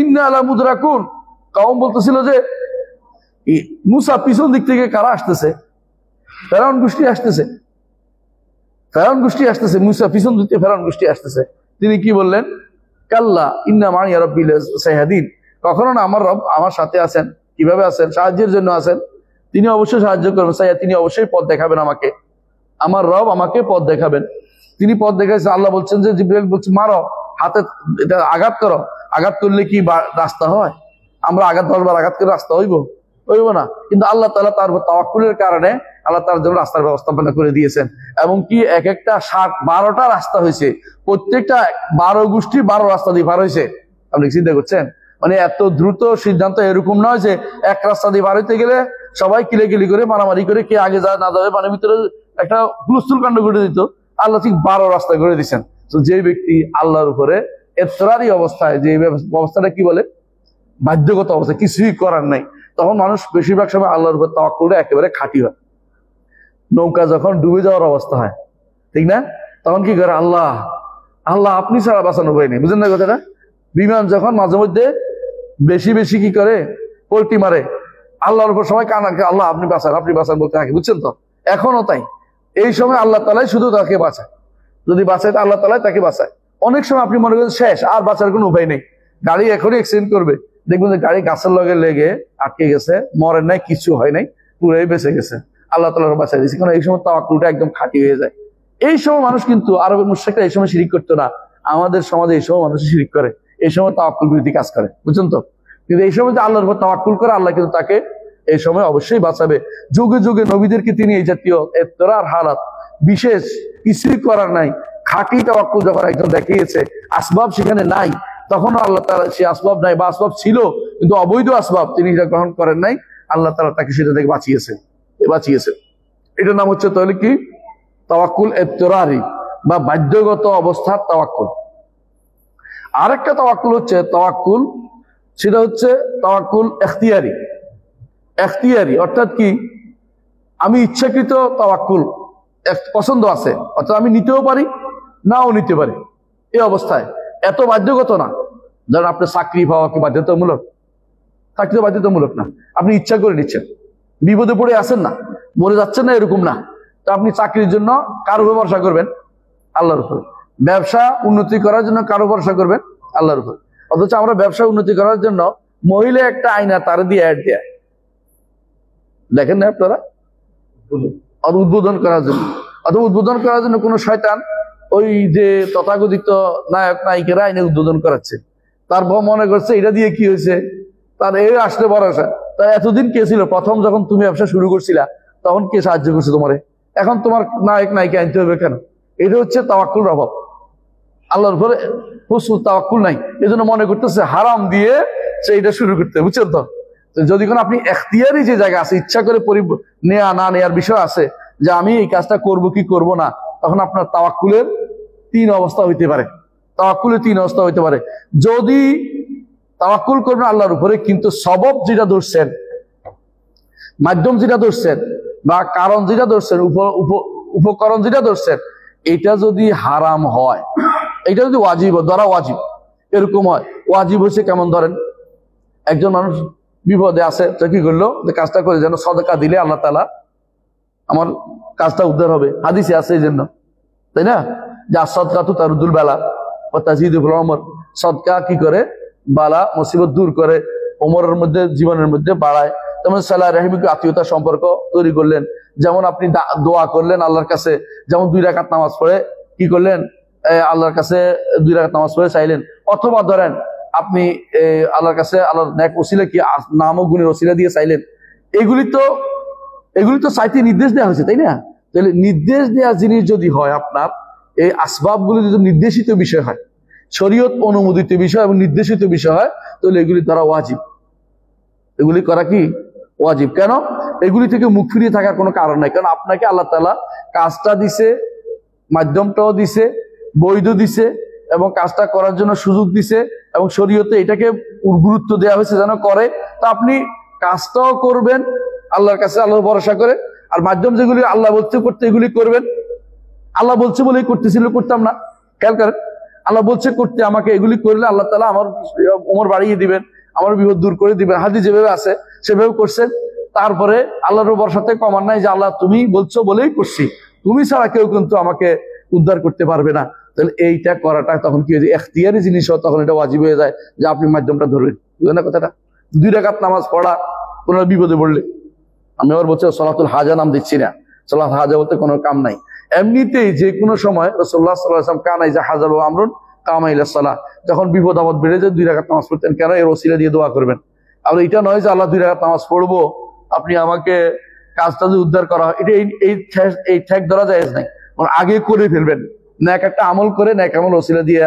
ইন্না আলা মুদরাকুন। কওম বলতেছিল যে মুসা, পিছন দিক থেকে কারা আসতেছে? ফেরাউন গোষ্ঠী আসতেছে। মুসা পিছন দিক থেকে ফেরাউন গোষ্ঠী আসতেছে। তিনি কি বললেন? কাল্লা ইন্না মাইয়া রাব্বি সাইহাদিন। কখনো না, আমার রব আমার সাথে আছেন। কিভাবে আছেন? সাহায্যের জন্য আছেন। তিনি অবশ্যই সাহায্য করবেন। তিনি অবশ্যই পথ দেখাবেন আমাকে, আমার রব আমাকে পথ দেখাবেন। তিনি পথ দেখাইছেন। আল্লাহ বলছেন যে জিবরাইল বলছে মারো, হাতে এটা আঘাত করো। আঘাত করলে কি রাস্তা হয়? আমরা 10 বার আঘাত করে রাস্তা হইব না। কিন্তু আল্লাহ তাআলা তার তাওয়াক্কুলের কারণে আল্লাহ তার জন্য রাস্তার ব্যবস্থাপনা করে দিয়েছেন। এবং কি এক একটা 12টা রাস্তা হয়েছে, প্রত্যেকটা 12 গোষ্ঠী 12 রাস্তা দিয়ে পার হয়েছে। আপনি চিন্তা করছেন? মানে এত দ্রুত সিদ্ধান্ত এরকম নয় যে এক রাস্তা দিয়ে পার হইতে গেলে সবাই কিলেকিলি করে মারামারি করে কে আগে যায় না যাবে, মানে ভিতরে একটা হুলস্থুল কাণ্ড ঘটে দিত। আল্লাহ ঠিক 12 রাস্তা করে দিচ্ছেন। তো যে ব্যক্তি আল্লাহর উপরে ইত্তরারি অবস্থায়, যে অবস্থাটা কি বলে, বাধ্যগত অবস্থা, কিছুই করার নাই, তখন মানুষ বেশিরভাগ সময় আল্লাহর উপর তাওয়াক্কুলটা একেবারে খাঁটি হয়। নৌকা যখন ডুবে যাওয়ার অবস্থা হয়, ঠিক না, তখন কি করে? আল্লাহ আপনি ছাড়া বাঁচানো উপায় নেই। বুঝলেন না কথাটা? বিমান যখন মাঝে মধ্যে বেশি কি করে, পোল্টি মারে, আল্লাহর উপর সবাই কানা, আল্লাহ আপনি বাঁচান বলতে থাকে। বুঝছেন তো? এখনো তাই। এই সময় আল্লাহ তাআলাই শুধু তাকে বাঁচায়। যদি বাঁচায় তো আল্লাহ তাআলাই তাকে বাঁচায়। অনেক সময় আপনি মনে করেন শেষ, আর বাঁচার কোনো উপায় নেই, গাড়ি এখনই অ্যাক্সিডেন্ট করবে, দেখবেন যে গাড়ি গাছের লগে লেগে আটকে গেছে, মরে নাই, কিছু হয় নাই, পুরাই বেঁচে গেছে, আল্লাহ তাআলা বাঁচাই দিয়েছে। কারণ এই সময় তাওয়াক্কুলটা একদম খাঁটি হয়ে যায়। এই সময় মানুষ কিন্তু, আরবের মুশরিকরা এই সময় শিরিক করতো না, আমাদের সমাজে এই সময় মানুষ শিরিক করে, এই সময় তাওয়াক্কুল বিরোধী কাজ করে, বুঝছেন তো? কিন্তু এই সময় যে আল্লাহর উপর তাওয়াক্কুল করে, আল্লাহ কিন্তু তাকে এই সময় অবশ্যই বাঁচাবে। যুগে যুগে নবীদেরকে তিনি এই জাতীয় ইফতিরার হালাত, বিশেষ কিছুই করার নাই, খাঁটি তাওয়াক্কুল যখন একজন দেখিয়েছে, আসবাব সেখানে নাই, তখন আল্লাহ তাআলা সে আসবাব নাই, বা আসবাব ছিল কিন্তু অবৈধ আসবাব, তিনি এটা গ্রহণ করেন নাই, আল্লাহ তাআলা তাকে সেটা থেকে বাঁচিয়েছে। এটার নাম হচ্ছে তাহলে কি? তাওয়াক্কুল ইফতিরারি বা বাধ্যগত অবস্থার তাওয়াক্কুল। আরেকটা তাওয়াক্কুল হচ্ছে তাওয়াক্কুল, সেটা হচ্ছে তাওয়াক্কুল ইখতিয়ারি। ইখতিয়ারি অর্থাৎ কি? আমি ইচ্ছাকৃত তাওয়াক্কুল, পছন্দ আছে, অর্থাৎ আমি নিতেও পারি নাও নিতে পারি, এই অবস্থায় এত বাধ্যগত না। ধরেন আপনার চাকরি পাওয়া কি বাধ্যতামূলক? চাকরি তো বাধ্যতামূলক না, আপনি ইচ্ছা করে নিচ্ছেন, বিপদে পড়ে আছেন না, মরে যাচ্ছেন না, এরকম না, তো আপনি চাকরির জন্য কার উপর ভরসা করবেন? আল্লাহর উপর। ব্যবসা উন্নতি করার জন্য কার উপর ভরসা করবেন? আল্লাহর উপর। অথচ আমরা ব্যবসা উন্নতি করার জন্য মহিলা একটা আয়না তার দিয়ে অ্যাড দেয়, দেখেন না আপনারা? উদ্বোধন করার জন্য, অথবা উদ্বোধন করার জন্য কোন শয়তান ওই যে তথাকথিত নায়ক নায়িকারা আইনে উদ্বোধন করাচ্ছে, তারপর মনে করছে এটা দিয়ে কি হয়েছে, তার এই আসলে ভরসা। তাই এতদিন কে ছিল? প্রথম যখন তুমি ব্যবসা শুরু করছিলা তখন কে সাহায্য করছে তোমারে? এখন তোমার নায়ক নায়িকা আনতে হবে কেন? এটা হচ্ছে তাওয়াক্কুলের অভাব, আল্লাহর উপরে হুসনুল তাওয়াক্কুল নাই, এই জন্য মনে করতেছে হারাম দিয়ে সে এটা শুরু করতে, বুঝছেন তো? যদি কোনো আপনি এখতিয়ারি যে জায়গা আছে, ইচ্ছা করে নেয়া না নেয়ার বিষয় আছে, যে আমি এই কাজটা করব কি করব না, তখন আপনার তাওয়াক্কুলের তিন অবস্থা হইতে পারে। তাওয়াক্কুলের তিন অবস্থা হইতে পারে। যদি তাওয়াক্কুল করবেন আল্লাহর উপরে, কিন্তু সবব যেটা ধরছেন, মাধ্যম যেটা ধরছেন, বা কারণ যেটা ধরছেন, উপকরণ যেটা ধরছেন, এটা যদি হারাম হয়, এটা যদি ওয়াজিব, ধরা ওয়াজিব এরকম হয়, ওয়াজিব হচ্ছে কেমন? ধরেন একজন মানুষ বিপদে আছে, তো কি করলো, যে কাজটা করে যেন সদকা দিলে আল্লাহ তাআলা আমার কাজটা উদ্ধার হবে, হাদিসে আছে এই জন্য, তাই না? যে সদকাতু তারুদুল বালা ওয়া তাজিদুল উমর, সদকা কি করে? বালা মুসিবত দূর করে, ওমরের মধ্যে, জীবনের মধ্যে বাড়ায়। তেমন সালাহ রাহিমিকে আত্মীয়তা সম্পর্ক তৈরি করলেন। যেমন আপনি দোয়া করলেন আল্লাহর কাছে, যেমন 2 রাকাত নামাজ পড়ে কি করলেন? আল্লাহর কাছে 2 রাকাত নামাজ পড়ে চাইলেন। অথবা ধরেন আপনি আল্লাহর কাছে আল্লাহর নেক ওসিলা, কি নাম ও গুণের ওসিলা দিয়ে চাইলেন। এগুলি তো চাইতে নির্দেশ দেওয়া হয়েছে, তাই না? তাহলে নির্দেশ দেওয়া জিনিস যদি হয়, আপনার এই আসবাবগুলি যদি নির্দেশিত বিষয় হয়, শরীয়ত অনুমোদিত বিষয় এবং নির্দেশিত বিষয় হয়, তাহলে এগুলি দ্বারা ওয়াজিব, এগুলি করা কি ওয়াজিব। কেন? এগুলি থেকে মুখ ফিরিয়ে থাকার কোনো কারণ নাই। কারণ আপনাকে আল্লাহ তাআলা কাজটা দিছে, মাধ্যমটাও দিছে, বৈধ দিছে, এবং কাজটা করার জন্য সুযোগ দিছে, এবং শরীয়তে এটাকে গুরুত্ব দেওয়া হয়েছে যেন করে। তো আপনি কাজটাও করবেন আল্লাহর কাছে, আল্লাহর ভরসা করে, আর মাধ্যম যেগুলি আল্লাহ বলতে করতে, এগুলি করবেন। আল্লাহ বলছে বলেই করতেছিল, করতাম না, খেয়াল করেন, আল্লাহ বলছে করতে, আমাকে এগুলি করলে আল্লাহ তাআলা আমার ওমর বাড়িয়ে দিবেন, আমার বিপদ দূর করে দিবেন, হাদিস যেভাবে আছে সেভাবে করছেন। তারপরে আল্লাহর ভরসাতে কমার নাই, যে আল্লাহ তুমি বলছো বলেই করছি, তুমি ছাড়া কেউ কিন্তু আমাকে উদ্ধার করতে পারবে না। তাহলে এইটা করাটা তখন কি হয়েছে? এখতিয়ারি জিনিস হয়, তখন এটা ওয়াজিব হয়ে যায় যে আপনি মাধ্যমটা ধরবেন। বুঝলেন না কথাটা? 2 রাকাত নামাজ পড়া কোনো বিপদে পড়লে, আমি আবার বলছি সলাতুল হাজা নাম দিচ্ছি না, সলাত হাজা বলতে কোনো কাম নাই। এমনিতেই যে কোনো সময় রাসূলুল্লাহ সাল্লাল্লাহু আলাইহি ওয়াসাল্লাম কানা ইযা হাযাবা আমরুন কামা ইলা সালাহ, যখন বিপদ আপদ বেড়ে যায় 2 রাকাত নামাজ পড়তেন। কেন? এর ওসিলা দিয়ে দোয়া করবেন। আর এটা নয় যে আল্লাহ 2 রাকাত নামাজ পড়বো, আপনি আমাকে কাজটা যে উদ্ধার করা হয়, এটা এই ঠেক ধরা জায়েজ নাই। আগে করে ফেলবেন, নেক একটা আমল করে, নেক আমল ওসিলা দিয়ে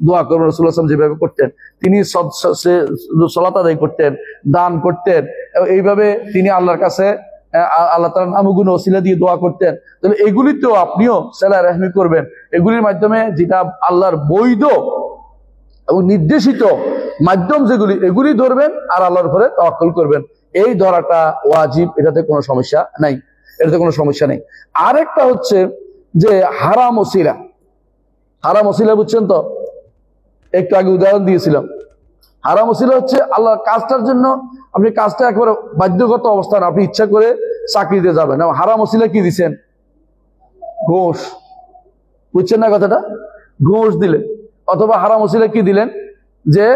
দোয়া করবেন। রাসূলুল্লাহ সাল্লাল্লাহু আলাইহি ওয়াসাল্লাম যেভাবে করতেন, তিনি সালাত আদায় করতেন, দান করতেন, এইভাবে তিনি আল্লাহর কাছে আল্লাহ তাআলার নাম ও গুণ ওসিলা দিয়ে দোয়া করতেন। তাহলে এগুলিতেও আপনিও সিলাহ রাহমি করবেন। এগুলির মাধ্যমে যেটা আল্লাহর বৈধ এবং নির্দেশিত মাধ্যম যেগুলি, এগুলি ধরবেন আর আল্লাহর উপরে তাওয়াক্কুল করবেন। এই ধরাটা ওয়াজিব, এটাতে কোনো সমস্যা নাই, এটাতে কোনো সমস্যা নেই। আরেকটা হচ্ছে যে হারাম ওসিলা। হারাম ওসিলা বুঝছেন তো? একটু আগে উদাহরণ দিয়েছিলাম। হারাম ওসিলা হচ্ছে আল্লাহ কাজটার জন্য আপনি কাজটা একেবারে বাধ্যগত অবস্থান, আপনি ইচ্ছা করে চাকরিতে যাবেন, হারাম ওসিলা কি দিচ্ছেন? ঘোষ, বুঝছেন না কথাটা? ঘোষ দিলেন, অথবা হারাম ওসিলা কি দিলেন, যে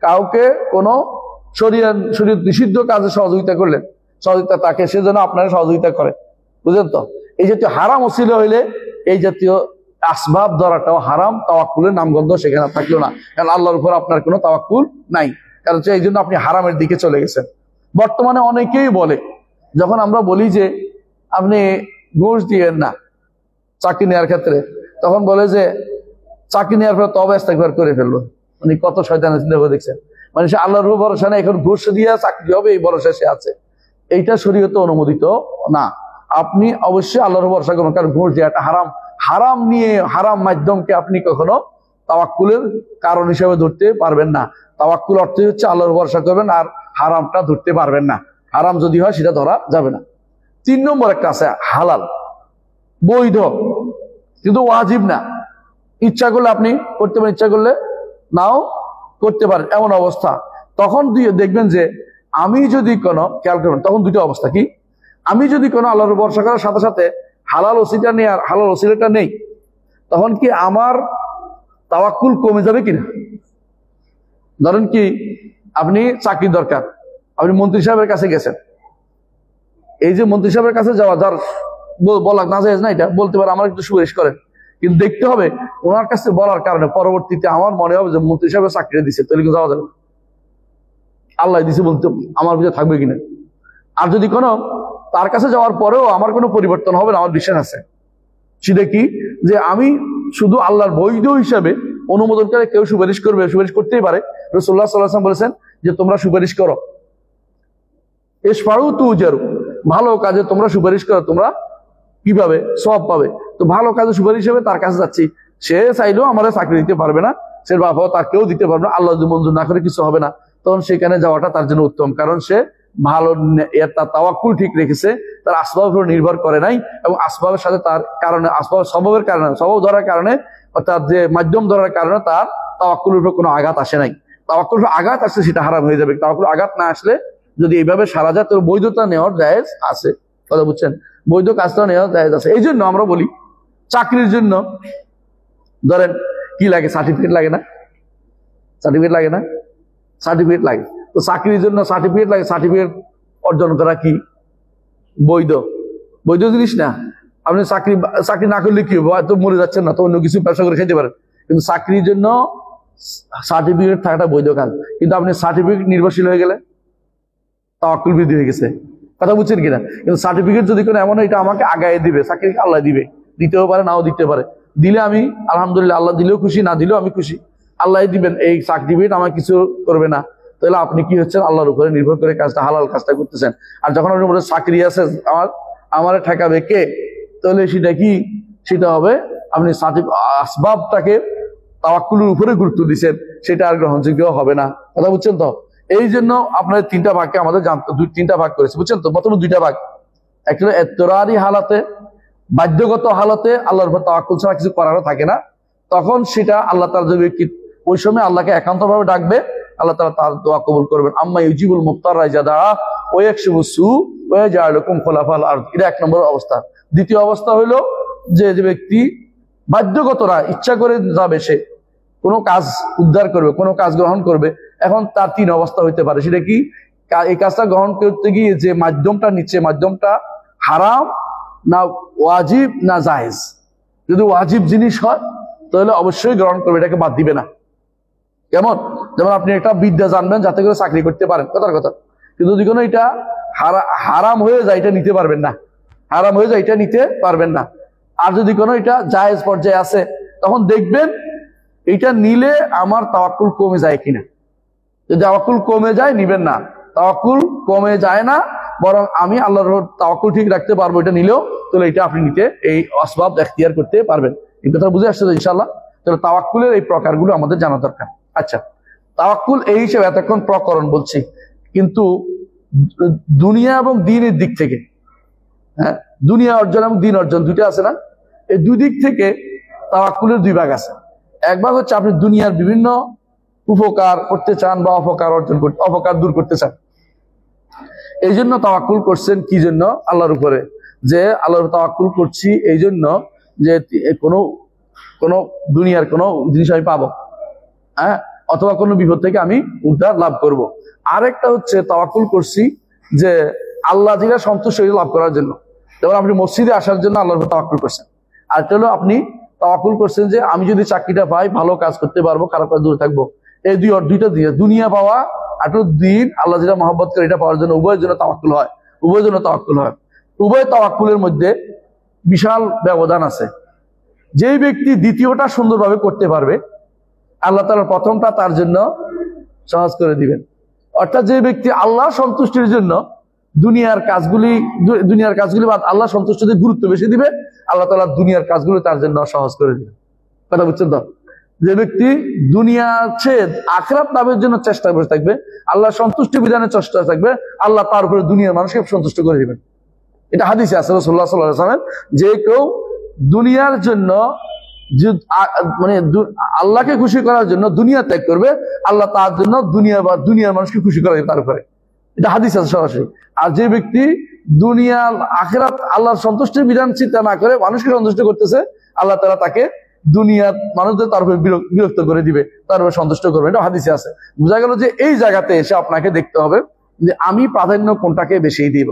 কাউকে কোনো শরীয়ত নিষিদ্ধ কাজে সহযোগিতা করলেন, সহযোগিতা তাকে সে যেন আপনারা সহযোগিতা করে, বুঝলেন তো? এই জাতীয় হারাম ওসিলা হইলে এই জাতীয় আসবাব ধরাটাও হারাম, তাওয়াক্কুলের নামগন্ধ সেখানে থাকলো না, কারণ আল্লাহর উপর আপনার কোনো তাওয়াক্কুল নাই, কারণ এই জন্য আপনি হারামের দিকে চলে গেছেন। বর্তমানে অনেকেই বলে, যখন আমরা বলি যে আপনি ঘুষ দিয়েন না চাকরি নেওয়ার ক্ষেত্রে, তখন বলে যে চাকরি নেওয়ার পর তবে ইস্তেগফার করে ফেললো। মানে কত শয়তানের চিন্তা করে দেখছেন, মানে সে আল্লাহর উপর ভরসা নেই, এখন ঘুষ দিয়ে চাকরি হবে এই ভরসা সে আছে। এইটা শরীয়তে অনুমোদিত না। আপনি অবশ্যই আল্লাহর উপর ভরসা করুন, কারণ ঘুষ দেওয়াটা হারাম। হারাম নিয়ে হারাম মাধ্যমকে আপনি কখনো তাওয়াক্কুলের কারণ হিসেবে ধরতে পারবেন না। তাওয়াক্কুল অর্থই হচ্ছে আল্লাহর ভরসা করবেন আর হারামটা ধরতে পারবেন না। হারাম যদি হয় সেটা ধরা যাবে না। 3 নম্বর একটা আছে হালাল, বৈধ, কিন্তু ওয়াজিব না। ইচ্ছা করলে আপনি করতে পারেন, ইচ্ছা করলে নাও করতে পারেন, এমন অবস্থা। তখন দেখবেন যে আমি যদি কোনো, খেয়াল করবেন, তখন দুটো অবস্থা কি, আমি যদি কোনো আল্লাহর ভরসা করার সাথে সাথে হালাল ওসিলা নেই আর হালাল ওসিলাটা নেই, তখন কি আমার তাওয়াক্কুল কমে যাবে কিনা? ধরেন কি আপনি চাকরি দরকার, আপনি মন্ত্রী সাহেবের কাছে গেছেন, এই যে মন্ত্রী সাহেবের কাছে যাওয়া, যার বলা না যায় না, এটা বলতে পারে আমার একটু সুপারিশ করেন, কিন্তু দেখতে হবে ওনার কাছে বলার কারণে পরবর্তীতে আমার মনে হবে যে মন্ত্রী সাহেবের চাকরি দিচ্ছে, তাহলে কিন্তু যাওয়া যাবে, আল্লাহ দিছে বলতে আমার ভিতরে থাকবে কিনা। আর যদি কোনো তার কাছে যাওয়ার পরেও আমার কোনো পরিবর্তন হবে না, আমার বিশ্বাস আছে, সেটা কি, যে আমি শুধু আল্লাহর বৈধ হিসাবে অনুমোদন করে কেউ সুপারিশ করবে, সুপারিশ করতেই পারে। রাসূলুল্লাহ সাল্লাল্লাহু আলাইহি ওয়াসাল্লাম বলেছেন যে তোমরা সুপারিশ করো, ইশফাউ তুজারু, ভালো কাজে তোমরা সুপারিশ করো, তোমরা কিভাবে সওয়াব পাবে। তো ভালো কাজে সুপারিশ হিসেবে তার কাছে যাচ্ছি, সে চাইলেও আমাদের চাকরি দিতে পারবে না, সে বাবাও তার কেউ দিতে পারবে না, আল্লাহ যদি মঞ্জুর না করে কিছু হবে না, তখন সেখানে যাওয়াটা তার জন্য উত্তম, কারণ সে ভালো, তার তাওয়াক্কুল ঠিক রেখেছে, তার আসবাবের উপর নির্ভর করে নাই, এবং আসবাবের সাথে তার কারণে, আসবাব সববের কারণে, সবব ধরার কারণে, অর্থাৎ যে মাধ্যম ধরার কারণে তার তাওয়াক্কুলের উপর কোনো আঘাত আসে নাই। তাওয়াক্কুলের উপর আঘাত আসলে সেটা হারাম হয়ে যাবে। তাওয়াক্কুলের আঘাত না আসলে যদি এইভাবে সারা যায়, তোর বৈধতা নেওয়ার জায়েজ আছে, কথা বুঝছেন? বৈধ কাজটা নেওয়ার জায়েজ আছে। এই জন্য আমরা বলি চাকরির জন্য ধরেন কি লাগে, সার্টিফিকেট লাগে না? সার্টিফিকেট লাগে না? সার্টিফিকেট লাগে। তো চাকরির জন্য সার্টিফিকেট লাগে, সার্টিফিকেট অর্জন করা কি বৈধ? বৈধ জিনিস না। আপনি চাকরি না করলে কি হবে, তো মরে যাচ্ছেন না, তো অন্য কিছু ব্যবসা করে খেতে পারেন, কিন্তু চাকরির জন্য সার্টিফিকেট থাকাটা বৈধ কাজ। কিন্তু আপনি সার্টিফিকেট নির্ভরশীল হয়ে গেলে তাওয়াক্কুল বৃদ্ধি হয়ে গেছে, কথা বুঝছেন কিনা? কিন্তু সার্টিফিকেট যদি কোনো এমন এটা আমাকে আগায় দিবে, চাকরি আল্লাহ দিবে, দিতেও পারে নাও দিতে পারে, দিলে আমি আলহামদুলিল্লাহ, আল্লাহ দিলেও খুশি, না দিলেও আমি খুশি, আল্লাহ দিবেন, এই সার্টিফিকেট আমার কিছু করবে না, তাহলে আপনি কি হচ্ছেন, আল্লাহর উপরে নির্ভর করে কাজটা, হালাল কাজটা করতেছেন। আর যখন আপনি বলে চাকরি আছে আমার ঠেকাবে কে, তাহলে সেটা কি, সেটা হবে আপনি আসবাবটাকে তাওয়াক্কুলের উপরে গুরুত্ব দিচ্ছেন, সেটা আর গ্রহণযোগ্য হবে না, কথা বুঝছেন তো? এই জন্য আপনার 3টা ভাগকে আমাদের জানতে, 3টা ভাগ করেছে, বুঝছেন তো? প্রথমে 2টা ভাগ, একটা হলো এত্তরারি হালাতে, বাধ্যগত হালাতে আল্লাহর উপর তাওয়াক্কুল ছাড়া কিছু করারও থাকে না, তখন সেটা আল্লাহ তাআলা যদি ওই সময় আল্লাহকে একান্তভাবে ডাকবে, আল্লাহ তাআলা তার দোয়া কবুল করবেন। আম্মা ইউজিবুল মুত্তারা ইযা দা ওয়া ইয়াকশিফু সু ওয়া ইয়াজআলুকুম খুলাফাল আরদ, এটা 1 নম্বর অবস্থা। দ্বিতীয় অবস্থা হলো যে ব্যক্তি বাধ্যগতরা ইচ্ছা করে যাবে, সে কোনো কাজ উদ্ধার করবে, কোনো কাজ গ্রহণ করবে, এখন তার 3 অবস্থা হইতে পারে। সেটা কি, এই কাজটা গ্রহণ করতে গিয়ে যে মাধ্যমটা নিচ্ছে, মাধ্যমটা হারাম না ওয়াজিব না জায়েজ। যদি ওয়াজিব জিনিস হয় তাহলে অবশ্যই গ্রহণ করবে, এটাকে বাদ দিবে না। কেমন? যেমন আপনি একটা বিদ্যা জানবেন যাতে করে চাকরি করতে পারেন, কথার কথা, কিন্তু যদি কোনো এটা হারাম হয়ে যায়, এটা নিতে পারবেন না, হারাম হয়ে যায়, এটা নিতে পারবেন না। আর যদি কোনো এটা জায়েজ পর্যায়ে আছে, তখন দেখবেন এটা নিলে আমার তাওয়াক্কুল কমে যায় কিনা। যদি তাওয়াক্কুল কমে যায়, নিবেন না। তাওয়াক্কুল কমে যায় না, বরং আমি আল্লাহর তাওয়াক্কুল ঠিক রাখতে পারবো, এটা নিলেও, তাহলে এটা আপনি নিতে, এই আসবাব এখতিয়ার করতে পারবেন। এই কথা বুঝে আসছে তো ইনশাআল্লাহ? তাহলে তাওয়াক্কুলের এই প্রকারগুলো আমাদের জানা দরকার। আচ্ছা, তাওয়াক্কুল এই হিসেবে এতক্ষণ প্রকরণ বলছি, কিন্তু দুনিয়া এবং দ্বীনের দিক থেকে, হ্যাঁ, দুনিয়া অর্জন এবং দ্বীন অর্জন দুইটা আছে না, এই 2 দিক থেকে তাওয়াক্কুলের 2 ভাগ আছে। এক ভাগ হচ্ছে আপনি দুনিয়ার বিভিন্ন উপকার করতে চান বা অপকার অর্জন করতে, অপকার দূর করতে চান, এই জন্য তাওয়াক্কুল করছেন। কি জন্য? আল্লাহর উপরে, যে আল্লাহর তাওয়াক্কুল করছি এই জন্য যে কোনো কোনো দুনিয়ার কোনো জিনিস আমি পাবো, হ্যাঁ, অথবা কোনো বিপদ থেকে আমি উদ্ধার লাভ করব। আরেকটা হচ্ছে তাওয়াক্কুল করছি যে আল্লাহ যেটা সন্তুষ্ট লাভ করার জন্য, যেমন আপনি মসজিদে আসার জন্য আল্লাহর উপর তাওয়াক্কুল করছেন। আরেকটা হলো আপনি তাওয়াক্কুল করছেন যে আমি যদি চাকরিটা পাই ভালো কাজ করতে পারবো, খারাপ কাজ দূরে থাকবো। এই দুইটা দিয়ে দুনিয়া পাওয়া আর দিন আল্লাহ যেটা মহব্বত করে এটা পাওয়ার জন্য উভয়ের জন্য তাওয়াক্কুল হয়, উভয়ের জন্য তাওয়াক্কুল হয়। উভয় তাওয়াক্কুলের মধ্যে বিশাল ব্যবধান আছে। যেই ব্যক্তি দ্বিতীয়টা সুন্দরভাবে করতে পারবে আল্লাহ তাআলা প্রথমটা তার জন্য সহজ করে দিবেন। অর্থাৎ যে ব্যক্তি আল্লাহ সন্তুষ্টির জন্য দুনিয়ার কাজগুলি বাদ আল্লাহ সন্তুষ্টিতে গুরুত্ব বেশি দিবে, আল্লাহ তাআলা দুনিয়ার কাজগুলো তার জন্য সহজ করে দিবে। কথা বুঝছেন তো? যে ব্যক্তি দুনিয়া ছেদ আখিরাত লাভের জন্য চেষ্টা করে থাকবে, আল্লাহ সন্তুষ্টি বিধানের চেষ্টা থাকবে, আল্লাহ তার উপরে দুনিয়ার মানুষকে সন্তুষ্ট করে দিবেন। এটা হাদিসে আছে রাসূলুল্লাহ সাল্লাল্লাহু আলাইহি ওয়াসাল্লাম, যে কেউ দুনিয়ার জন্য মানে আল্লাহকে খুশি করার জন্য দুনিয়া ত্যাগ করবে, আল্লাহ তার জন্য দুনিয়ার মানুষকে খুশি করাবে তার উপরে। এটা হাদিস আছে সরাসরি। আর যে ব্যক্তি দুনিয়ার আখিরাত আল্লাহর সন্তুষ্টির বিধান চিন্তা না করে মানুষকে সন্তুষ্ট করতেছে, আল্লাহ তাআলা তাকে দুনিয়ার মানুষদের তার উপরে বিরক্ত করে দিবে, তার উপরে সন্তুষ্ট করবে। এটা হাদিসে আছে। বোঝা গেল যে এই জায়গাতে এসে আপনাকে দেখতে হবে যে আমি প্রাধান্য কোনটাকে বেশি দিব,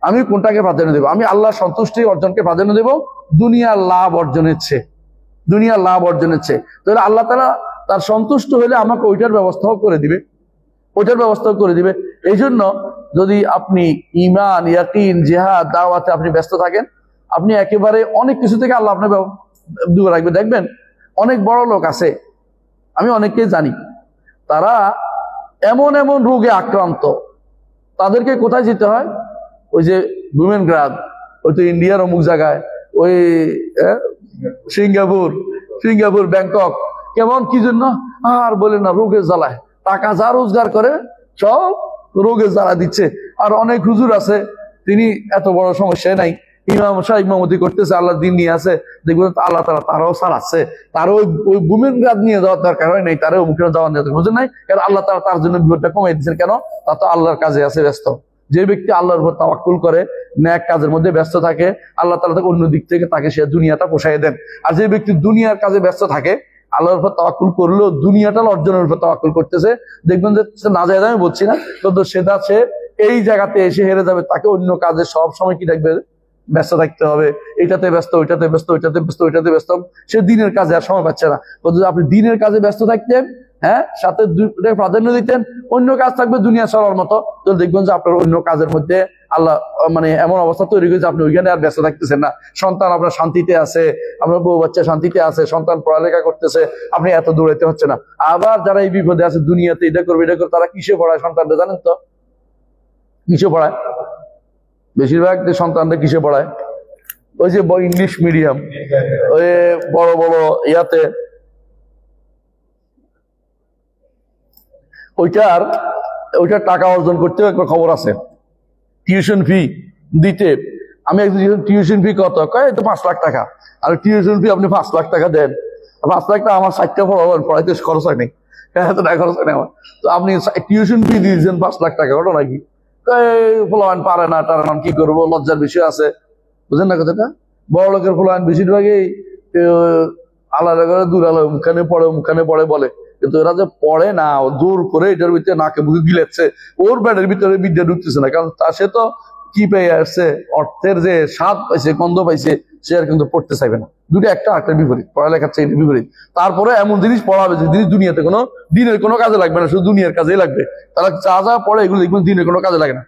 আমি কোনটাকে প্রাধান্য দেব। আমি আল্লাহর সন্তুষ্টি অর্জনকে প্রাধান্য দেব দুনিয়ার লাভ অর্জনের চেয়ে, দুনিয়ার লাভ অর্জনের চেয়ে। তাহলে আল্লাহ তাআলা তার সন্তুষ্ট হলে আমাকে ওইটার ব্যবস্থাও করে দিবে, ওইটার ব্যবস্থাও করে দিবে। এই জন্য যদি আপনি ঈমান, ইয়াকিন, জিহাদ, দাওয়াতে আপনি ব্যস্ত থাকেন, আপনি একেবারে অনেক কিছু থেকে আল্লাহ আপনার দূরে রাখবে। দেখবেন অনেক বড় লোক আছে, আমি অনেককেই জানি, তারা এমন এমন রোগে আক্রান্ত, তাদেরকে কোথায় যেতে হয়? ওই যে বুমেনগ্রাদ, ওই তো ইন্ডিয়ার অমুক জায়গায়, ওই সিঙ্গাপুর, ব্যাংকক, কেমন কি জন্য আর বলে না, রোগের জ্বালায় টাকা যা রোজগার করে সব রোগের জ্বালা দিচ্ছে। আর অনেক হুজুর আছে, তিনি এত বড় সমস্যায় নাই, ইমামতি করতেছে, আল্লাহ দিন নিয়ে আছে, দেখবেন আল্লাহ তাআলা তারাও ছাড়াচ্ছে, তারও ওই বুমেনগ্রাদ নিয়ে যাওয়ার দরকার হয় নাই, তারও মুখে যাওয়ার বুঝেন নাই, কারণ আল্লাহ তাআলা তার জন্য বিপদটা কমাই দিচ্ছেন। কেন? তা তো আল্লাহর কাজে আছে ব্যস্ত। যে ব্যক্তি আল্লাহর উপর তাওয়াক্কুল করে, ন্যাক কাজের মধ্যে ব্যস্ত থাকে, আল্লাহ তাআলা তাকে অন্য দিক থেকে তাকে সে দুনিয়াটা পোষায় দেন। আর যে ব্যক্তি দুনিয়ার কাজে ব্যস্ত থাকে, আল্লাহর উপর তাওয়াক্কুল করলেও দুনিয়াটা অর্জনের উপর তাওয়াক্কুল করতেছে, দেখবেন যে নাজায়েজ আমি বলছি না, কিন্তু সেটা সে এই জায়গাতে এসে হেরে যাবে। তাকে অন্য কাজে সব সময় কি থাকবে? ব্যস্ত থাকতে হবে, এটাতে ব্যস্ত, ওইটাতে ব্যস্ত, ওইটাতে ব্যস্ত, ওইটাতে ব্যস্ত, সে দিনের কাজে আর সময় পাচ্ছে না। যদি আপনি দিনের কাজে ব্যস্ত থাকতেন, হ্যাঁ, সাথে প্রাধান্য দিতেন, অন্য কাজ থাকবে দুনিয়া চলার মতো, তো দেখবেন যে আপনার অন্য কাজের মধ্যে আল্লাহ মানে এমন অবস্থা তৈরি করেছে আপনি ওইখানে আর ব্যস্ত থাকতেছেন না। সন্তান আপনার শান্তিতে আছে, আপনার বউ বাচ্চা শান্তিতে আছে, সন্তান পড়ালেখা করতেছে, আপনি এত দৌড়াইতে হচ্ছে না। আবার যারা এই বিপদে আছে, দুনিয়াতে এটা করবে এটা করবে, তারা কিসে পড়ায় সন্তানরা জানেন তো? কিসে পড়ায়? বেশিরভাগ সন্তানরা কিসে পড়ায়? ওই যে ইংলিশ মিডিয়াম, ওই বড় বড় ইয়াতে, ওইটার টাকা অর্জন করতে একটা খবর আছে। টিউশন ফি দিতে, আমি একজন টিউশন ফি কত কয়, তো 5 লাখ টাকা। আর টিউশন ফি আপনি 5 লাখ টাকা দেন, 5 লাখ টাকা আমার 60টা পড়াইতে খরচ হয় নাই, এত টাকা খরচ হয় না আমার। তো আপনি টিউশন ফি দিয়েছেন 5 লাখ টাকা, ওটা নাকি ফলান পারে না, তার নাম কি করবো, লজ্জার বিষয় আছে। বুঝেন না কথাটা? বড় লোকের ফলান বেশিরভাগই আলাদা করে দূর আলো মুখানে পড়ে বলে, কিন্তু এরা যে পড়ে না, জোর করে এটার ভিতরে নাকে মুখে গিলেছে, ওর ব্যাটের ভিতরে বিদ্যা ঢুকতেছে না। কারণ সে তো কি পেয়ে আসছে, অর্থের যে স্বাদ পাইছে, গন্ধ পাইছে, সে আর কিন্তু পড়তে চাইবে না। দুটো একটা বিপরীত, পড়ালেখার চেয়ে বিপরীত। তারপরে এমন জিনিস পড়াবে যে জিনিস দুনিয়াতে কোনো দিনের কোনো কাজে লাগবে না, শুধু দুনিয়ার কাজেই লাগবে। তারা যা পড়ে এগুলো দেখবেন দিনের কোনো কাজে লাগে না।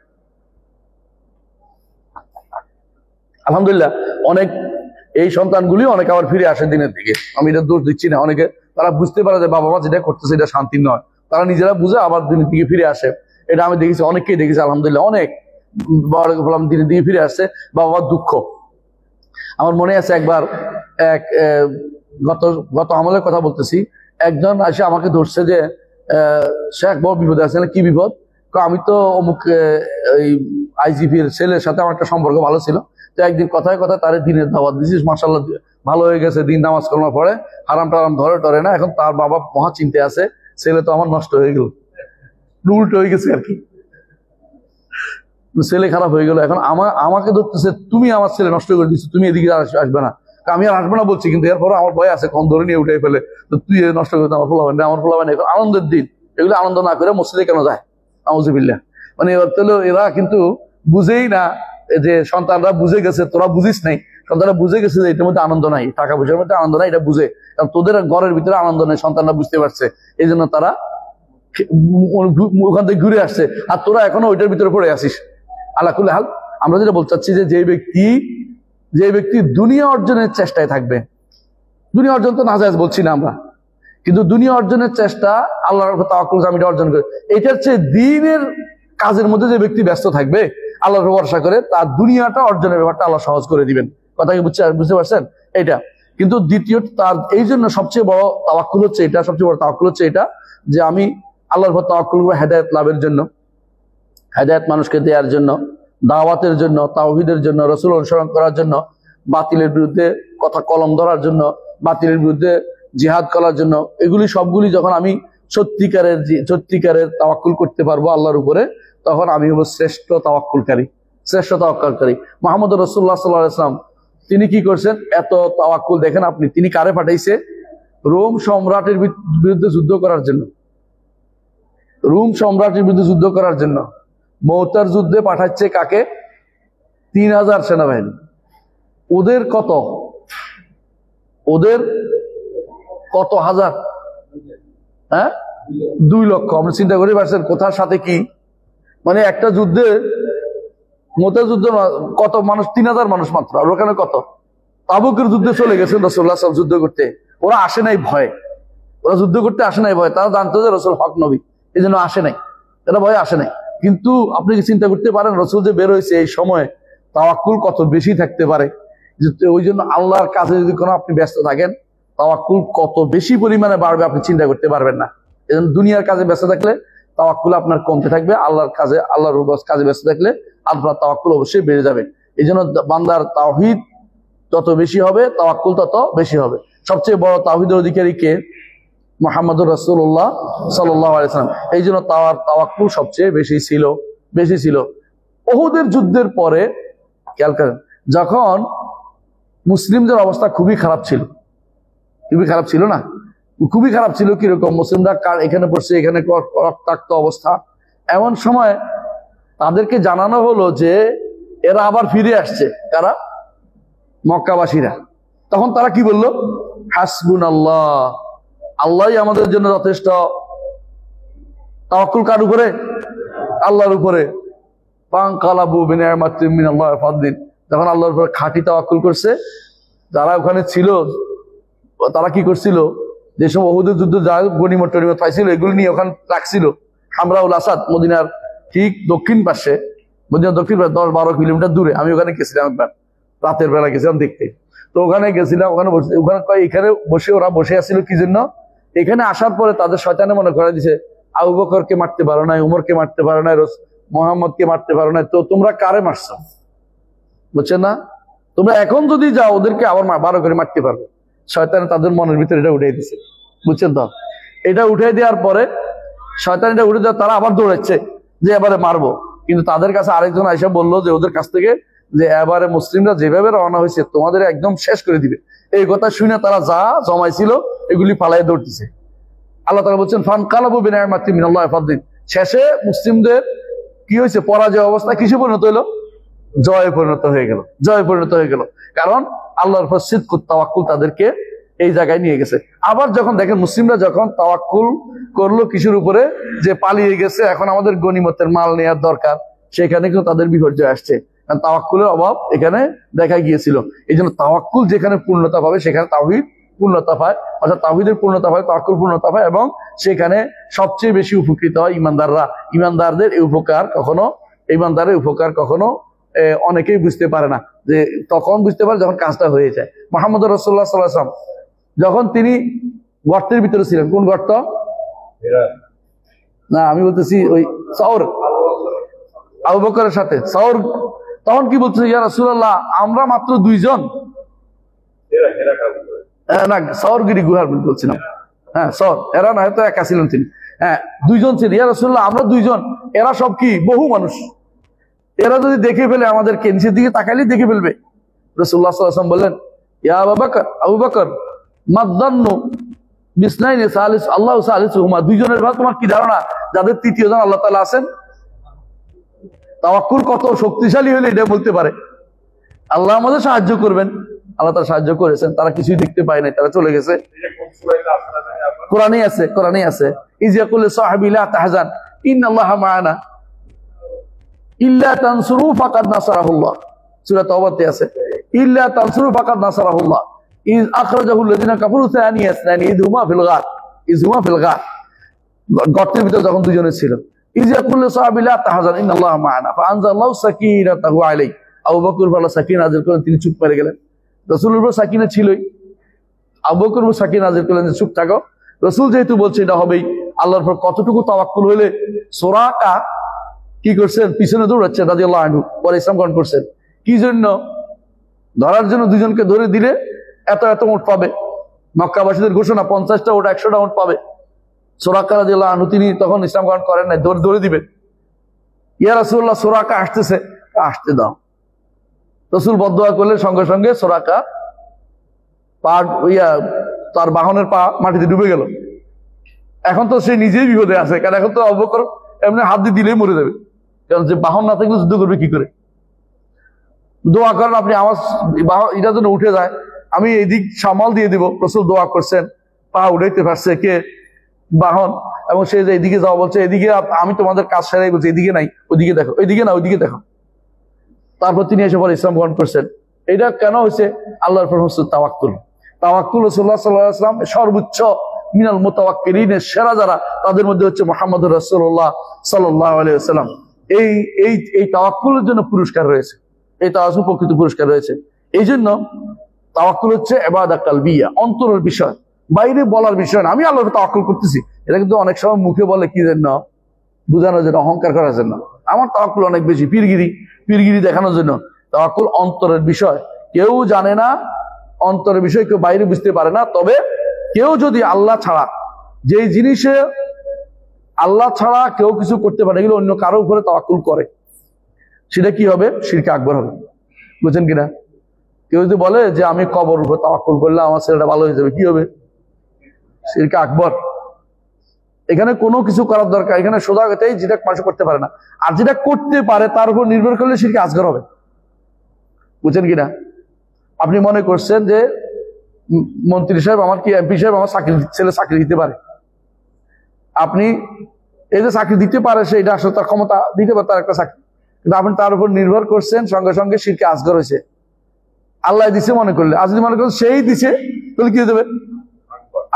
আলহামদুলিল্লাহ, অনেক এই সন্তানগুলি অনেক আবার ফিরে আসে দিনের দিকে। আমি এটা দোষ দিচ্ছি না, অনেকে তারা বুঝতে পারে যে বাবা মা যেটা করতেছে এটা শান্তি নয়, তারা নিজেরা বুঝে আবার দিনের দিকে ফিরে আসে। এটা আমি দেখেছি, অনেককেই দেখেছি আলহামদুলিল্লাহ, অনেক বড় দিনের দিকে ফিরে আসছে। বাবা মার দুঃখ আমার মনে আছে, একবার গত আমলের কথা বলতেছি, একজন এসে আমাকে ধরছে যে সে এক বড় বিপদে আছে। কি বিপদ? আমি তো অমুক আইজিপির ছেলের সাথে আমার একটা সম্পর্ক ভালো ছিল, তো একদিন কথায় তার দিনের দাওয়াত দিছিস, মাশাআল্লাহ ভালো হয়ে গেছে, দিন নামাজ করার পরে হারাম টারাম ধরে না। এখন তার বাবা মহা চিন্তে আছে, ছেলে তো আমার নষ্ট হয়ে গেল, উল্টো হয়ে গেছে আর কি, ছেলে খারাপ হয়ে গেল। এখন আমাকে ধরতেছে, তুমি আমার ছেলে নষ্ট করে দিচ্ছ, তুমি এদিকে আসবে না। আমি আর আসবো না বলছি, কিন্তু এরপরে আমার ভয় আছে কখন ধরে নিয়ে উঠে ফেলে, তো তুই নষ্ট করতে আমার ফোলাবেন না, আমার ফোলাবেন এখন আনন্দের দিন, এগুলো আনন্দ না করে মসজিদে কেন যায়? আউযুবিল্লাহ। মানে এরা কিন্তু বুঝেই না যে সন্তানরা বুঝে গেছে, তোরা বুঝিস নাই, সন্তানরা বুঝে গেছে যে এটার মধ্যে আনন্দ নাই, টাকা পয়সার মধ্যে আনন্দ নাই, এটা বুঝে, কারণ তোদের ঘরের ভিতরে আনন্দ নেই, সন্তানরা বুঝতে পারছে, এই জন্য তারা ওখান থেকে ঘুরে আসছে, আর তোরা এখনো ওইটার ভিতরে পড়ে আসিস। আল্লাহ কুল্লি হাল, আমরা যেটা বলতে চাচ্ছি যে যে ব্যক্তি দুনিয়া অর্জনের চেষ্টায় থাকবে, দুনিয়া অর্জন তো নাজায়েজ বলছি না আমরা, কিন্তু দুনিয়া অর্জনের চেষ্টা আল্লাহর উপর তাওয়াক্কুল জামিটা অর্জন করে, এটার চেয়ে দ্বীনের কাজের মধ্যে যে ব্যক্তি ব্যস্ত থাকবে আল্লাহর উপর ভরসা করে, তার দুনিয়াটা অর্জনের ব্যাপারটা আল্লাহ সহজ করে দিবেন। কথা কি বুঝতে পারছেন? এটা কিন্তু দ্বিতীয়ত তার এই জন্য সবচেয়ে বড় তাওয়াক্কুল হচ্ছে এটা, সবচেয়ে বড় তাওয়াক্কুল হচ্ছে এটা যে আমি আল্লাহর উপর তাওয়াক্কুল করব হেদায়েত লাভের জন্য, হেদায়েত মানুষকে দেওয়ার জন্য, দাওয়াতের জন্য, তাওহীদের জন্য, রাসূল অনুসরণ করার জন্য, বাতিলের বিরুদ্ধে কথা কলম ধরার জন্য, বাতিলের বিরুদ্ধে জিহাদ করার জন্য, এগুলি সবগুলি যখন আমি সত্যিকারের তাওয়াক্কুল করতে পারবো আল্লাহর উপরে, তখন আমি হবো শ্রেষ্ঠ তাওয়াক্কুলকারী। মুহাম্মদ রাসূলুল্লাহ সাল্লাল্লাহু আলাইহি ওয়াসাল্লাম তিনি কি করছেন? এত তাওয়াক্কুল দেখেন আপনি, তিনি কারে পাঠাইছে? রোম সম্রাটের বিরুদ্ধে যুদ্ধ করার জন্য, রোম সম্রাটের বিরুদ্ধে যুদ্ধ করার জন্য মুতার যুদ্ধে পাঠাচ্ছে কাকে? 3000 সেনাবাহিনী। ওদের কত হাজার? হ্যাঁ, 2 লক্ষ। আমরা চিন্তা করি পারছেন কোথার সাথে কি, মানে একটা যুদ্ধে মোতার যুদ্ধ কত মানুষ? 3000 মানুষ মাত্র। আর ওখানে কত? তাবুকের যুদ্ধে চলে গেছেন রাসূলুল্লাহ সাল্লাল্লাহু আলাইহি ওয়াসাল্লাম যুদ্ধ করতে, ওরা আসে নাই ভয়ে, ওরা যুদ্ধ করতে আসে নাই ভয়ে, তারা জানতো যে রাসূল হক নবী, এই জন্য আসে নাই, এরা ভয়ে আসে নাই। কিন্তু আপনি কি চিন্তা করতে পারেন রাসূল যে বের হয়েছে এই সময় তাওয়াক্কুল কত বেশি থাকতে পারে? ওই জন্য আল্লাহর কাছে যদি কোনো আপনি ব্যস্ত থাকেন, তাওয়াক্কুল কত বেশি পরিমাণে বাড়বে আপনি চিন্তা করতে পারবেন না। এই জন্য দুনিয়ার কাজে ব্যস্ত থাকলে তাওয়াক্কুল আপনার কমতে থাকবে, আল্লাহর কাজে ব্যস্ত থাকলে আপনার তাওয়াক্কুল অবশ্যই বেড়ে যাবে। এই জন্য বান্দার তাওহীদ যত বেশি হবে, তাওয়াক্কুল তত বেশি হবে। সবচেয়ে বড় তাওহীদের অধিকারী কে? মুহাম্মদুর রাসূলুল্লাহ সাল্লাল্লাহু আলাইহি ওয়াসাল্লাম। এই জন্য তাওয়াক্কুল সবচেয়ে বেশি ছিল। উহুদের যুদ্ধের পরে খেয়াল করেন, যখন মুসলিমদের অবস্থা খুবই খারাপ ছিল না? খুবই খারাপ ছিল। কিরকম? মুসলিমরা এখানে পড়ছে, এখানে রক্তাক্ত অবস্থা। এমন সময় তাদেরকে জানানো হলো যে এরা আবার ফিরে আসছে। কারা? মক্কাবাসীরা। তখন তারা কি বলল? হাসবুনাল্লাহ, আল্লাহই আমাদের জন্য যথেষ্ট। তাওয়াক্কুল কার উপরে? আল্লাহর উপরে। ফানকালাবু বিনি'মাতিন মিনাল্লাহি ওয়া ফাদলিন, যখন আল্লাহর উপর খাঁটি তাওয়াক্কুল করছে, যারা ওখানে ছিল তারা কি করছিল? যেসব উহুদের যুদ্ধ যা গনিমত টনিমত পাইছিল এগুলো নিয়ে ওখানে রাখছিল। হামরাউল আসাদ, মদিনার ঠিক দক্ষিণ পাশে, মদিনার দক্ষিণ পাশে 10-12 কিলোমিটার দূরে। আমি ওখানে গেছিলাম একবার, রাতের বেলা গেছিলাম দেখতে। তো ওখানে গেছিলাম, এখানে বসে ওরা বসে আসছিল কি জন্য? এখানে আসার পরে তাদের শয়তানে মনে করে দিছে আবু বকরকে মারতে পারো নাই, উমরকে মারতে পারো নাই, মুহাম্মদকে মারতে পারো নাই, তো তোমরা কারে মারছো? বুঝছেন না? তোমরা এখন যদি যাও ওদেরকে আবার 12 করে মারতে পারবে। শয়তানে তাদের মনের ভিতরে এটা উঠাই দিছে। বুঝছেন তো? এটা উঠাই দেওয়ার পরে শয়তান এটা উঠে দেওয়া, তারা আবার দৌড়াচ্ছে যে এবারে মারবো। কিন্তু তাদের কাছে আরেকজন আইসা বললো যে ওদের কাছ থেকে যে এবারে মুসলিমরা যেভাবে রওনা হয়েছে তোমাদের একদম শেষ করে দিবে। এই কথা শুনে তারা যা জমাইছিল এগুলি পালাই দৌড়তেছে। আল্লাহ তাআলা বলছেন ফানকালাবু বিনি'মাতিন মিনাল্লাহি ওয়া ফাদলিন। শেষে মুসলিমদের কি হয়েছে? পরাজয় অবস্থা কিসে পরিণত হলো? জয়ে পরিণত হয়ে গেল। কারণ আল্লাহর উপর সিদক তাওয়াক্কুল তাদেরকে এই জায়গায় নিয়ে গেছে। আবার যখন দেখেন মুসলিমরা যখন তাওয়াক্কুল করলো কিসের উপরে? যে পালিয়ে গেছে, এখন আমাদের গনিমতের মাল নেওয়ার দরকার, সেখানে কিন্তু তাদের বিপর্যয় আসছে। কারণ তাওয়াক্কুলের অভাব এখানে দেখা গিয়েছিল। এই জন্য তাওয়াক্কুল যেখানে পূর্ণতা পাবে সেখানে তাওহীদ পূর্ণতা পায়, অর্থাৎ তাওহীদের পূর্ণতা পায়, তাওয়াক্কুল পূর্ণতা পায়, এবং সেখানে সবচেয়ে বেশি উপকৃত হয় ইমানদাররা। ইমানদারের উপকার কখনো অনেকেই বুঝতে পারে না, যে তখন বুঝতে পারে যখন কাজটা হয়ে যায়। মুহাম্মদ রাসূলুল্লাহ সাল্লাল্লাহু আলাইহি ওয়াসাল্লাম যখন তিনি গর্তের ভিতরে ছিলেন, কোন গর্ত? না, আমি বলতেছি ওই সাওর, আবু বকরের সাথে সাওর। তখন কি বলছে? ইয়া রাসূলুল্লাহ, আমরা মাত্র 2 জন। না, সাওরগিরি গুহার বলছিলাম। হ্যাঁ, সাওর, এরা না হয়তো একা ছিলেন তিনি। হ্যাঁ, 2 জন ছিলেন। ইয়া রাসূলুল্লাহ, আমরা 2 জন, এরা সব কি? বহু মানুষ। এরা যদি দেখে ফেলে আমাদেরকে, নিচের দিকে তাকাইলেই দেখে ফেলবে। রাসূলুল্লাহ সাল্লাল্লাহু আলাইহি ওয়াসাল্লাম বললেন ইয়া আবু বকর, আবু বকর মাযযান্নু বিসনাইনি সালিস আল্লাহু সালিসুহুমা, দুইজনের ভাগ তোমার কি ধারণা যাদের তৃতীয় জন আল্লাহ তাআলা আছেন? তাওয়াক্কুল কত শক্তিশালী হলে এটা বলতে পারে আল্লাহ আমাদের সাহায্য করবেন। আল্লাহ তারা সাহায্য করেছেন, তারা কিছুই দেখতে পায় নাই, তারা চলে গেছে। কোরআনেই আছে, কোরআনেই আছে, ইযাকুল সাহাবী লা তাহজান ইন্নাল্লাহা মা'ানা ইল্লা তানসুরু ফাকাদ নাসারাহুল্লাহ, সূরা তাওবাতে আছে, ইল্লা তানসুরু ফাকাদ নাসারাহুল্লাহ ইয আখরাজাহু আল্লাযিনা কাফারু সানিয়া ইসনানি ইয হুমা ফিল গার, গর্তের ভিতরে যখন দুজনে ছিল। ইযাকুল সাহাবী লা তাহজান ইন্নাল্লাহা মা'ানা ফাআনজালাল্লাহু সাকিনাতাহু আলাইহি, আবু বকর বলা সাকিনা নাযিল করেন, তিনি চুপ করে গেলেন। রাসূলের উপর সাকিনা ছিলই, আবু বকর উপর সাকিনা নাযিল করলেন যে চুপ থাকো। রাসূল যেহেতু বলছে এটা হবেই, আল্লাহর উপর কতটুকু তাওয়াক্কুল হইলে সুরাকা কি করছেন, পিছনে দৌড়াচ্ছেন রাদিয়াল্লাহু আনহু, পরে ইসলাম গ্রহণ করছেন। কি জন্য? ধরার জন্য দুজনকে ধরে দিলে এত এত উট পাবে, মক্কাবাসীদের ঘোষণা 50টা উট 100টা উট পাবে। সুরাকা রাদিয়াল্লাহু আনহু তিনি তখন ইসলাম গ্রহণ করেন নাই, ধরে দিবেন। ইয়া রাসূলুল্লাহ সুরাকা আসতেছে, আসতে দাও। রাসূল বদদুয়া করলে সঙ্গে সঙ্গে সুরাকা তার বাহনের পা মাটিতে ডুবে গেল। এখন তো সে নিজেই বিপদে আছে, কারণ এখন তো আবু বকর এমনি হাত দিয়ে দিলেই মরে যাবে, কারণ যে বাহন না থাকলে যুদ্ধ করবে কি করে। দোয়া করেন আপনি আমার এটা যেন উঠে যায়, আমি এদিক সামাল দিয়ে দিব। রাসূল দোয়া করছেন, পা উঠাইতে পারছে কে? বাহন। এবং সে যে এদিকে যাওয়া বলছে, এদিকে আমি তোমাদের কাজ সেরাই বলছি, এদিকে নাই, ওইদিকে দেখো, ওইদিকে না ওইদিকে দেখো। তারপর তিনি এসে পরে ইসলাম গ্রহণ করছেন। এটা কেন হয়েছে? আল্লাহর উপর হচ্ছে তাওয়াক্কুল। তাওয়াক্কুল রাসূলুল্লাহ সাল্লাল্লাহু আলাইহি ওয়াসাল্লাম সর্বোচ্চ মিনাল মুতাওয়াক্কিলিনের সেরা যারা, তাদের মধ্যে হচ্ছে মুহাম্মদুর রাসূলুল্লাহ সাল্লাল্লাহু আলাইহি ওয়াসাল্লাম। এই তাওয়াক্কুলের জন্য পুরস্কার রয়েছে, এই তাওয়াক্কুল প্রকৃত পুরস্কার রয়েছে। এই জন্য তাওয়াক্কুল হচ্ছে ইবাদাত কালবিয়া, অন্তরের বিষয়, বাইরে বলার বিষয় না। আমি আল্লাহর উপর তাওয়াক্কুল করতেছি, এটা কিন্তু অনেক সময় মুখে বলে কি জন্য? বোঝানোর জন্য, অহংকার করার জন্য। আমার তাওয়াক্কুল অনেক বেশি, পীরগিরি দেখানোর জন্য। তাওয়াক্কুল অন্তরের বিষয়, কেউ জানে না অন্তরের বিষয়, কেউ বাইরে বুঝতে পারে না। তবে কেউ যদি আল্লাহ ছাড়া, যেই জিনিসে আল্লাহ ছাড়া কেউ কিছু করতে পারে, এগুলো অন্য কারো উপরে তাওয়াক্কুল করে, সেটা কি হবে? শিরকে আকবর হবে। বুঝছেন কিনা? কেউ যদি বলে যে আমি কবর উপর তাওয়াক্কুল করলে আমার ছেলেটা ভালো হয়ে যাবে, কি হবে? শিরকে আকবর। এখানে কোনো কিছু করার দরকার, এখানে সোজা কথাই যেটা মানুষ করতে পারে না, আর যেটা করতে পারে তার উপর নির্ভর করলে শিরকে আসগর হবে। বুঝছেন কিনা? আপনি মনে করছেন যে মন্ত্রী সাহেব আমার কি, এমপি সাহেব আমার ছেলে চাকরি দিতে পারে। আপনি এই যে চাকরি দিতে পারে, সেটা আসলে তার ক্ষমতা দিতে পারে, তার একটা চাকরি, কিন্তু আপনি তার উপর নির্ভর করছেন, সঙ্গে সঙ্গে শিরকে আসগর হয়েছে। আল্লাহ দিছে মনে করলে, আর যদি মনে করেন সেই দিছে, তাহলে কি হয়ে যাবে?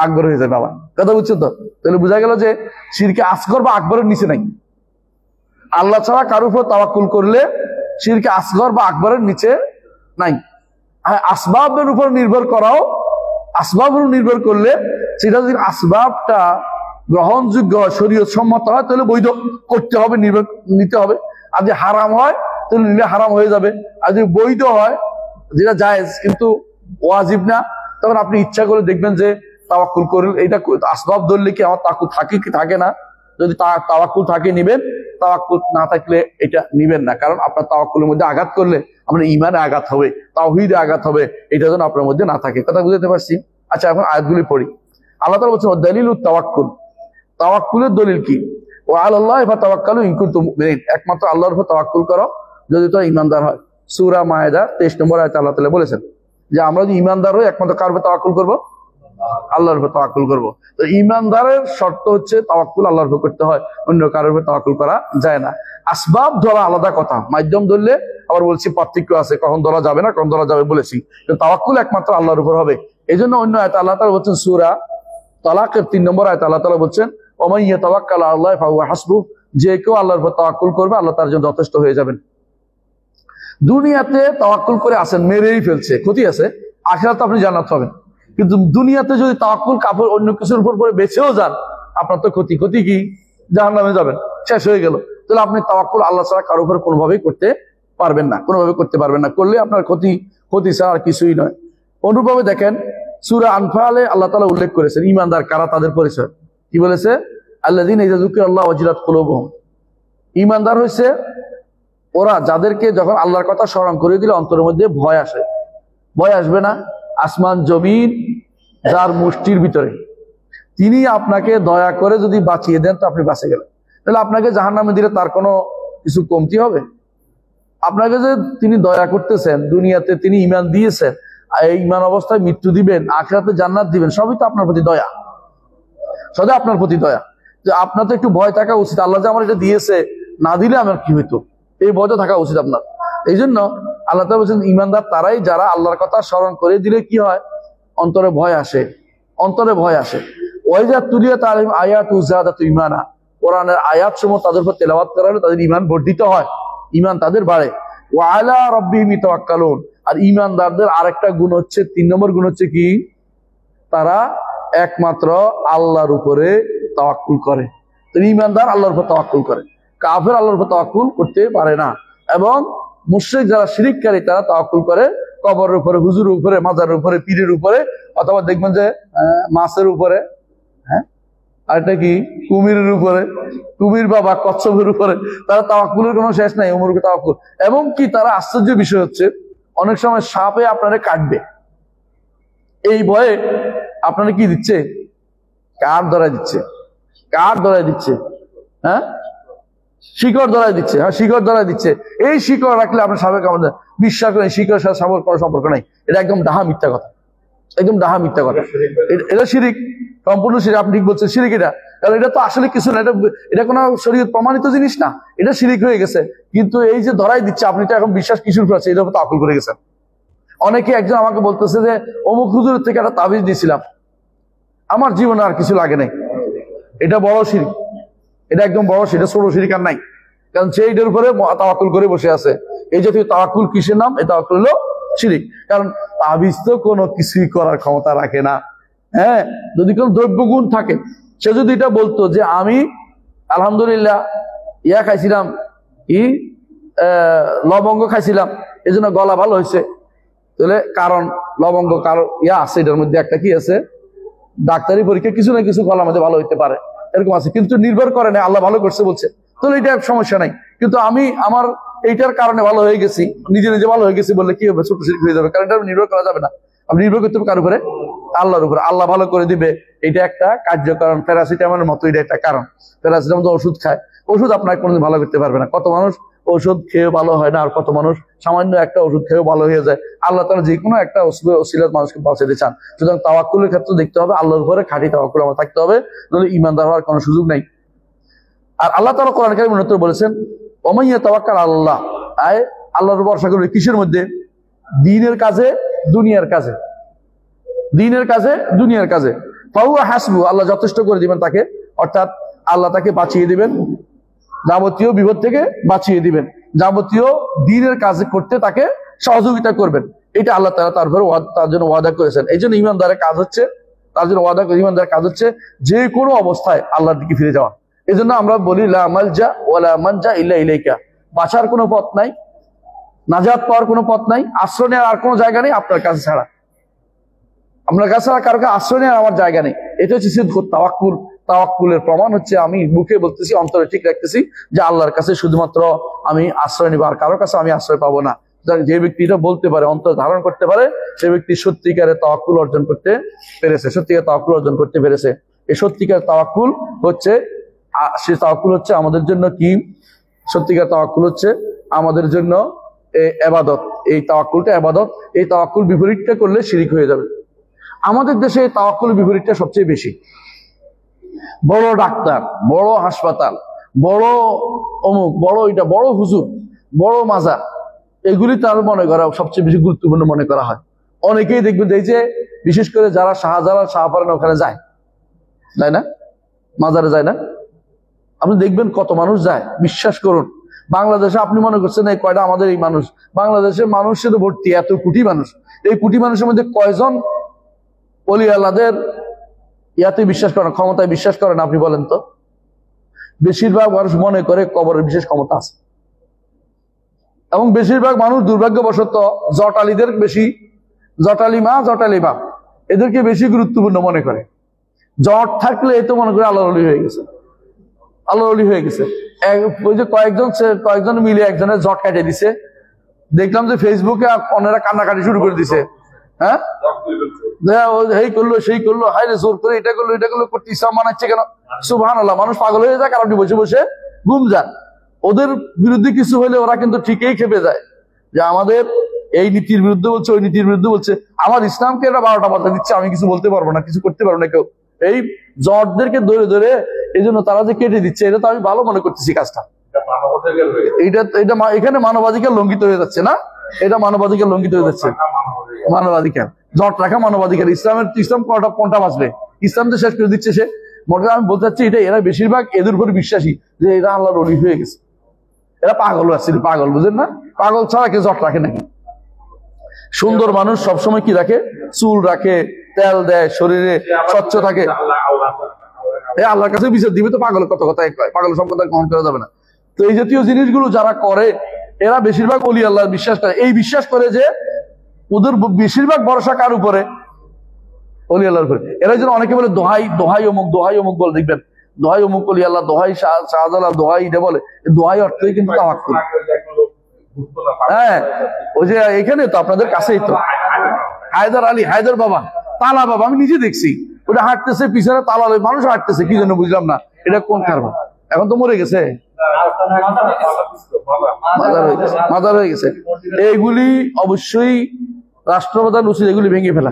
আকবর হয়ে যাবে। বাবা কথা বুঝছেন তো? তাহলে বোঝা গেল যে শিরকে আসগর বা আকবরের নিচে নাই। আল্লাহ ছাড়া কারোর উপর তাওয়াক্কুল করলে শিরকে আসগর বা আকবরের নিচে নাই। আসবাবের উপর নির্ভর করাও, আসবাবের উপর নির্ভর করলে সেটা যদি আসবাবটা গ্রহণযোগ্য হয়, শরীয়ত সম্মত হয়, তাহলে বৈধ করতে হবে, নিতে হবে। আর যদি হারাম হয় তাহলে নিলে হারাম হয়ে যাবে। আর যদি বৈধ হয়, যেটা জায়েজ কিন্তু ওয়াজিব না, তখন আপনি ইচ্ছা করে দেখবেন যে তাওয়াক্কুল করলেন, এটা আসবাব ধরলে কি আমার তাওয়াক্কুল থাকে কি থাকে না। যদি তাওয়াক্কুল থাকে নিবেন, তাওয়াক্কুল না থাকলে এটা নিবেন না। কারণ আপনার তাওয়াক্কুলের মধ্যে আঘাত করলে আপনার ঈমানে আঘাত হবে, তাওহীদে আঘাত হবে, এটা যেন আপনার মধ্যে না থাকে। কথা বুঝতে পারছি? আচ্ছা, এখন আয়াতগুলি পড়ি। আল্লাহ তাআলা বলছেন দালিলুত তাওয়াক্কুল, তাওয়াক্কুলের দলিল কি? ওয়া আলাল্লাহি ফাতাওয়াক্কালু ইন কুনতুম মুমিনিন, একমাত্র আল্লাহর উপর তাওয়াক্কুল করো যদি তোমরা ঈমানদার হয়। সূরা মায়েদা 23 নম্বর আয়াতে আল্লাহ তাআলা বলেছেন যে আমরা যদি ঈমানদার হই, একমাত্র কার উপর তাওয়াক্কুল করব? আল্লাহর উপর তাওয়াক্কুল করব। তো ঈমানদারের শর্ত হচ্ছে তাওয়াক্কুল আল্লাহর উপর করতে হয়, অন্য কারোর উপর তাওয়াক্কুল করা যায় না। আসবাব ধরা আলাদা কথা, মাধ্যম ধরলে আবার বলছি পার্থক্য আছে, কখন ধরা যাবে না, কখন ধরা যাবে বলেছি। কিন্তু তাওয়াক্কুল একমাত্র আল্লাহর উপর হবে। এই জন্য অন্য আয়াতে আল্লাহ তাআলা বলছেন, সূরা তালাকের 3 নম্বর আয়াতে আল্লাহ তাআলা বলছেন ওয়া মান ইয়াতাওয়াক্কাল আলাল্লাহি ফাহুয়া হাসবুহ, যে কেউ আল্লাহর উপর তাওয়াক্কুল করবে আল্লাহ তার জন্য যথেষ্ট হয়ে যাবেন। দুনিয়াতে তাওয়াক্কুল করে আসেন, মেরেই ফেলছে, ক্ষতি আছে। আখিরাতে আপনি জান্নাত পাবেন। কিন্তু দুনিয়াতে যদি তাওয়াক্কুল কাপড় অন্য কিছুর উপর পরে বেঁচেও যান, আপনার তো ক্ষতি। ক্ষতি কি? জাহান্নামে যাবেন, শেষ হয়ে গেল। তাহলে আপনি তাওয়াক্কুল আল্লাহ ছাড়া কারোর উপর কোনোভাবেই করতে পারবেন না, কোনোভাবে করতে পারবেন না। করলে আপনার ক্ষতি ছাড়া আর কিছুই নয়। অনুরূপভাবে দেখেন সূরা আনফালে আল্লাহ তাআলা উল্লেখ করেছেন ঈমানদার কারা, তাদের পরিচয় কি বলেছে? আল্লাযীনা ইযা যুকিরাল্লাহু ওয়াজিলাত কুলুবুহুম, ঈমানদার হইছে ওরা যাদেরকে যখন আল্লাহর কথা স্মরণ করে দিলে অন্তরের মধ্যে ভয় আসে। ভয় আসবে না? আসমান জমিন যার মুষ্টির ভিতরে, তিনি আপনাকে দয়া করে যদি বাঁচিয়ে দেন তো আপনি বাঁচে গেলেন। তাহলে আপনাকে জাহান্নামে দিলে তার কোনো কিছু কমতি হবে? আপনাকে যে তিনি দয়া করতেছেন, দুনিয়াতে তিনি ঈমান দিয়েছেন, এই ঈমান অবস্থায় মৃত্যু দিবেন, আখিরাতে জান্নাত দিবেন, সবই তো আপনার প্রতি দয়া, সদাই আপনার প্রতি দয়া। যে আপনার তো একটু ভয় থাকা উচিত, আল্লাহ যে আমার এটা দিয়েছে, না দিলে আমার কি হইতো, এই ভয়টা থাকা উচিত আপনার। এই জন্য আল্লাহ তাআলা বলছেন ইমানদার তারাই যারা আল্লাহর কথা স্মরণ করে দিলে কি হয়, অন্তরে ভয় আসে, অন্তরে ভয় আসে। ওয়াইজা তুলিয়াত আলাইহিম আয়াতু যাদাতু ঈমানা, কোরআনের আয়াতসমূহ তাদের উপর তেলাওয়াত করা হলে তাদের ঈমান বর্ধিত হয়, ঈমান তাদের বাড়ে। ওয়া আলা রাব্বিহিম ইয়াতাওয়াক্কালুন, আর ঈমানদারদের আরেকটা গুণ হচ্ছে, 3 নম্বর গুণ হচ্ছে কি, তারা একমাত্র আল্লাহর উপরে তাওয়াক্কুল করে। তো ঈমানদার আল্লাহর উপর তাওয়াক্কুল করে, কাফের আল্লাহর উপর তাওয়াক্কুল করতে পারে না। এবং মুশরিক যারা শিরিককারী তারা তাওয়াক্কুল করে কবরের উপরে, হুজুরের উপরে, মাজারের উপরে, পীরের উপরে, অথবা দেখবেন যে মাছের উপরে, হ্যাঁ আর এটা কি কুমিরের উপরে, কুমির বাবা কচ্ছপের উপরে, তারা তাওয়াক্কুলের কোনো শেষ নাই, ওমর উপরে তাওয়াক্কুল। এবং কি তারা আশ্চর্য বিষয় হচ্ছে অনেক সময় সাপে আপনারে কাটবে, এই ভয়ে আপনারা কি দিচ্ছে, কাঠ ধরাই দিচ্ছে, কাঠ ধরাই দিচ্ছে, হ্যাঁ শিকড় ধরাই দিচ্ছে, হ্যাঁ শিকড় ধরাই দিচ্ছে। এই শিকড় রাখলে আপনার সাপে কামড়, বিশ্বাস করেন শিকড়ের সাথে সাপের কোনো সম্পর্ক নাই, এটা একদম ডাহা মিথ্যা কথা, একদম ডাহা মিথ্যা কথা, এটা শিরিক, সম্পূর্ণ শিরিক। আপনি ঠিক বলছেন শিরিক এটা, কারণ এটা তো আসলে কিছু না, এটা কোনো শরীয়ত প্রমাণিত জিনিস না, এটা শিরিক হয়ে গেছে। কিন্তু এই যে ধরাই দিচ্ছে, আপনি তো এখন বিশ্বাস কিশোর আছে, এটার উপর তাওয়াক্কুল করে গেছেন। অনেকে, একজন আমাকে বলতেছে যে অমুক হুজুরের থেকে একটা তাবিজ দিয়েছিলাম, আমার জীবনে আর কিছু লাগে নাই, এটা বড় শিরিক, এটা একদম বড়, সেটা ছোট শিরিক আর নাই। কারণ সে এটার উপরে তাওয়াক্কুল করে বসে আছে। এই জাতীয় তাওয়াক্কুল কিসের নাম? এই তাওয়াক্কুল হলো শিরিক। কারণ তাবিজ তো কোনো কিছুই করার ক্ষমতা রাখে না। হ্যাঁ, যদি কোনো দ্রব্যগুণ থাকে, সে যদি এটা বলতো যে আমি আলহামদুলিল্লাহ ইয়া খাইছিলাম, লবঙ্গ খাইছিলাম, এই জন্য গলা ভালো হয়েছে, তাহলে কারণ লবঙ্গ কারণ ইয়া আছে, এটার মধ্যে একটা কি আছে, ডাক্তারি পরীক্ষা কিছু না কিছু গলার মধ্যে ভালো হইতে পারে, এরকম আছে, কিন্তু নির্ভর করে না, আল্লাহ ভালো করছে বলছে, তাহলে এটা সমস্যা নাই। কিন্তু আমি আমার এইটার কারণে ভালো হয়ে গেছি, নিজে নিজে ভালো হয়ে গেছি বললে কি হবে, ছোট শিরক হয়ে যাবে। কারণ এটা নির্ভর করা যাবে না, আপনি নির্ভর করতে হবে কার উপরে? আল্লাহর উপরে। আল্লাহ ভালো করে দিবে, এটা একটা কার্যকারণ। প্যারাসিটামলের মতো এটা একটা কারণ। প্যারাসিটামল তো ওষুধ খায়, ওষুধ আপনাকে কোনোদিন ভালো করতে পারবে না। কত মানুষ ওষুধ খেয়ে ভালো হয় না, আর কত মানুষ সামান্য একটা ওষুধ খেয়েও ভালো হয়ে যায়। আল্লাহ তাআলা যে কোনো একটা ওসিলাত মানুষকে পৌঁছাতে চান। সুতরাং তাওয়াক্কুলের ক্ষেত্রে দেখতে হবে আল্লাহর উপরে খাঁটি তাওয়াক্কুল আমার থাকতে হবে, নইলে ঈমানদার হওয়ার কোনো সুযোগ নাই। আর আল্লাহ তাআলা কোরআন কারীমে উন্নত বলেছেন, ওমান ইয়াতাওয়াক্কাল আল্লাহ, আল্লাহর ভরসা করবে কিসের মধ্যে? দ্বীনের কাজে, দুনিয়ার কাজে, দ্বীনের কাজে, দুনিয়ার কাজে। ফাহুয়া হাসবু, আল্লাহ যথেষ্ট করে দিবেন তাকে, অর্থাৎ আল্লাহ তাকে বাঁচিয়ে দিবেন, যাবতীয় বিপদ থেকে বাঁচিয়ে দিবেন, যাবতীয় দ্বীনের কাজ করতে তাকে সহযোগিতা করবেন। এটা আল্লাহ তাআলা তার জন্য ওয়াদা করেছেন। এই জন্য ঈমানদারের কাজ হচ্ছে, তার জন্য ওয়াদা করে ঈমানদারের কাজ হচ্ছে যে কোনো অবস্থায় আল্লাহর দিকে ফিরে যাওয়া। এই জন্য আমরা বলি লা মালজা ওয়ালা মানজা ইল্লা ইলাইকা, বাঁচার কোনো পথ নাই, নাজাত পাওয়ার কোনো পথ নাই, আশ্রয় নেওয়ার আর কোনো জায়গা নেই আপনার কাছে ছাড়া, আপনার কাছে ছাড়া কারো আশ্রয় নেওয়ার আমার জায়গা নেই। এটা হচ্ছে সিদকুত তাওয়াক্কুল। তাওয়াক্কুলের প্রমাণ হচ্ছে আমি মুখে বলতেছি, অন্তরে ঠিক রাখতেছি যে আল্লাহর কাছে শুধুমাত্র আমি আশ্রয় নিব, আর কারোর কাছে আমি আশ্রয় পাবো না। যে ব্যক্তি এটা বলতে পারে, অন্তর ধারণ করতে পারে, সে ব্যক্তি সত্যিকারের তাওয়াক্কুল অর্জন করতে পেরেছে, সত্যিকার তাওয়াক্কুল অর্জন করতে পেরেছে। এই সত্যিকার তাওয়াক্কুল হচ্ছে, সে তাওয়াক্কুল হচ্ছে আমাদের জন্য কি? সত্যিকার তাওয়াক্কুল হচ্ছে আমাদের জন্য ইবাদত। এই তাওয়াক্কুলটা ইবাদত। এই তাওয়াক্কুল বিপরীতটা করলে শিরিক হয়ে যাবে। আমাদের দেশে তাওয়াক্কুল বিপরীতটা সবচেয়ে বেশি। বড় ডাক্তার, বড় হাসপাতাল, বড় অমুক, বড় এটা, বড় হুজুর, বড় মাজার, এগুলি তার মনে করা সবচেয়ে বেশি গুরুত্বপূর্ণ মনে করা হয়। অনেকেই দেখবেন এই যে বিশেষ করে যারা শাহজালাল শাহপারান ওখানে যায় না, মাজারে যায় না, আপনি দেখবেন কত মানুষ যায়। বিশ্বাস করুন, বাংলাদেশে আপনি মনে করছেন এই কয়টা আমাদের এই মানুষ, বাংলাদেশের মানুষ শুধু ভর্তি, এত কোটি মানুষ। এই কোটি মানুষের মধ্যে কয়জন ওলি আল্লাহদের ইয়াতে বিশ্বাস করেন, ক্ষমতায় বিশ্বাস করেন? আপনি বলেন তো। বেশিরভাগ মানুষ মনে করে কবরের বিশেষ ক্ষমতা আছে, এবং বেশিরভাগ মানুষ দুর্ভাগ্যবশত জটালিদের বেশি, জটালি মা, জটালি বাপ, এদেরকে বেশি গুরুত্বপূর্ণ মনে করে। জট থাকলে এই তো মনে করে আল্লাহর ওলি হয়ে গেছে, আল্লাহর ওলি হয়ে গেছে। ওই যে কয়েকজন মিলে একজনের জট কাটিয়ে দিছে, দেখলাম যে ফেসবুকে অন্যরা কান্নাকাটি শুরু করে দিছে, হ্যাঁ, এই করলো সেই করলো, হাই রে জোর করে এটা করলো করতে ইসলাম মানাচ্ছে কেন? সুবহানাল্লাহ, মানুষ পাগল হয়ে যায়, কারণ আপনি বসে বসে ঘুম যান। ওদের বিরুদ্ধে কিছু হলে ওরা কিন্তু ঠিকই খেপে যায় যে আমাদের এই নীতির বিরুদ্ধে বলছে, ওই নীতির বিরুদ্ধে বলছে, আমার ইসলামকে এরা 12টা বাধা দিচ্ছে, আমি কিছু বলতে পারবো না, কিছু করতে পারবো না কেউ। এই জটদেরকে ধরে ধরে এই জন্য তারা যে কেটে দিচ্ছে, এটা তো আমি ভালো মনে করতেছি কাজটা। এটা এখানে মানবাধিকার লঙ্ঘিত হয়ে যাচ্ছে না? এটা মানবাধিকার লঙ্ঘিত হয়ে যাচ্ছে। মানবাধিকার জট রাখা মানবাধিকার। ইসলাম কোনটা বাঁচবে? ইসলাম তো শেষ করে দিচ্ছে সে। মোটা আমি বলতে চাচ্ছি এটা, এরা বেশিরভাগ এদের উপর বিশ্বাসী যে এরা আল্লাহর ওলি হয়ে গেছে। এরা পাগল আছে, পাগল, বুঝেন না? পাগল ছাড়া কেউ জট রাখে নাকি? সুন্দর মানুষ সবসময় কি রাখে? চুল রাখে, তেল দেয়, শরীরে স্বচ্ছ থাকে। আল্লাহর কাছে বিচার দিবে তো? পাগল কত কথা কয়, পাগল সব কথা গ্রহণ করা যাবে না। তো এই জাতীয় জিনিসগুলো যারা করে, এরা বেশিরভাগ ওলি আল্লাহর বিশ্বাস করে। এই বিশ্বাস করে যে ওদের বেশিরভাগ ভরসা কার উপরে? ওলি আল্লাহর উপরে। এরা যেন অনেকে বলে দোহাই অমুক বলে, দেখবেন দোহাই অমুক ওলি আল্লাহ, দোহাই শাহজালাল, দোহাই এটা বলে। দোহাই অর্থই কিন্তু তাওয়াক্কুল। হ্যাঁ, ওই যে এখানে তো আপনাদের কাছেই তো হায়দার বাবা, তালা বাবা, আমি নিজে দেখছি ওটা হাঁটতেছে, পিছনে তালা মানুষ হাঁটতেছে, কি জন্য বুঝলাম না। এটা কোন কারবার? এখন তো মরে গেছে, মাদার হয়ে গেছে। এইগুলি অবশ্যই রাষ্ট্রপ্রধান উচিত এগুলি ভেঙে ফেলা।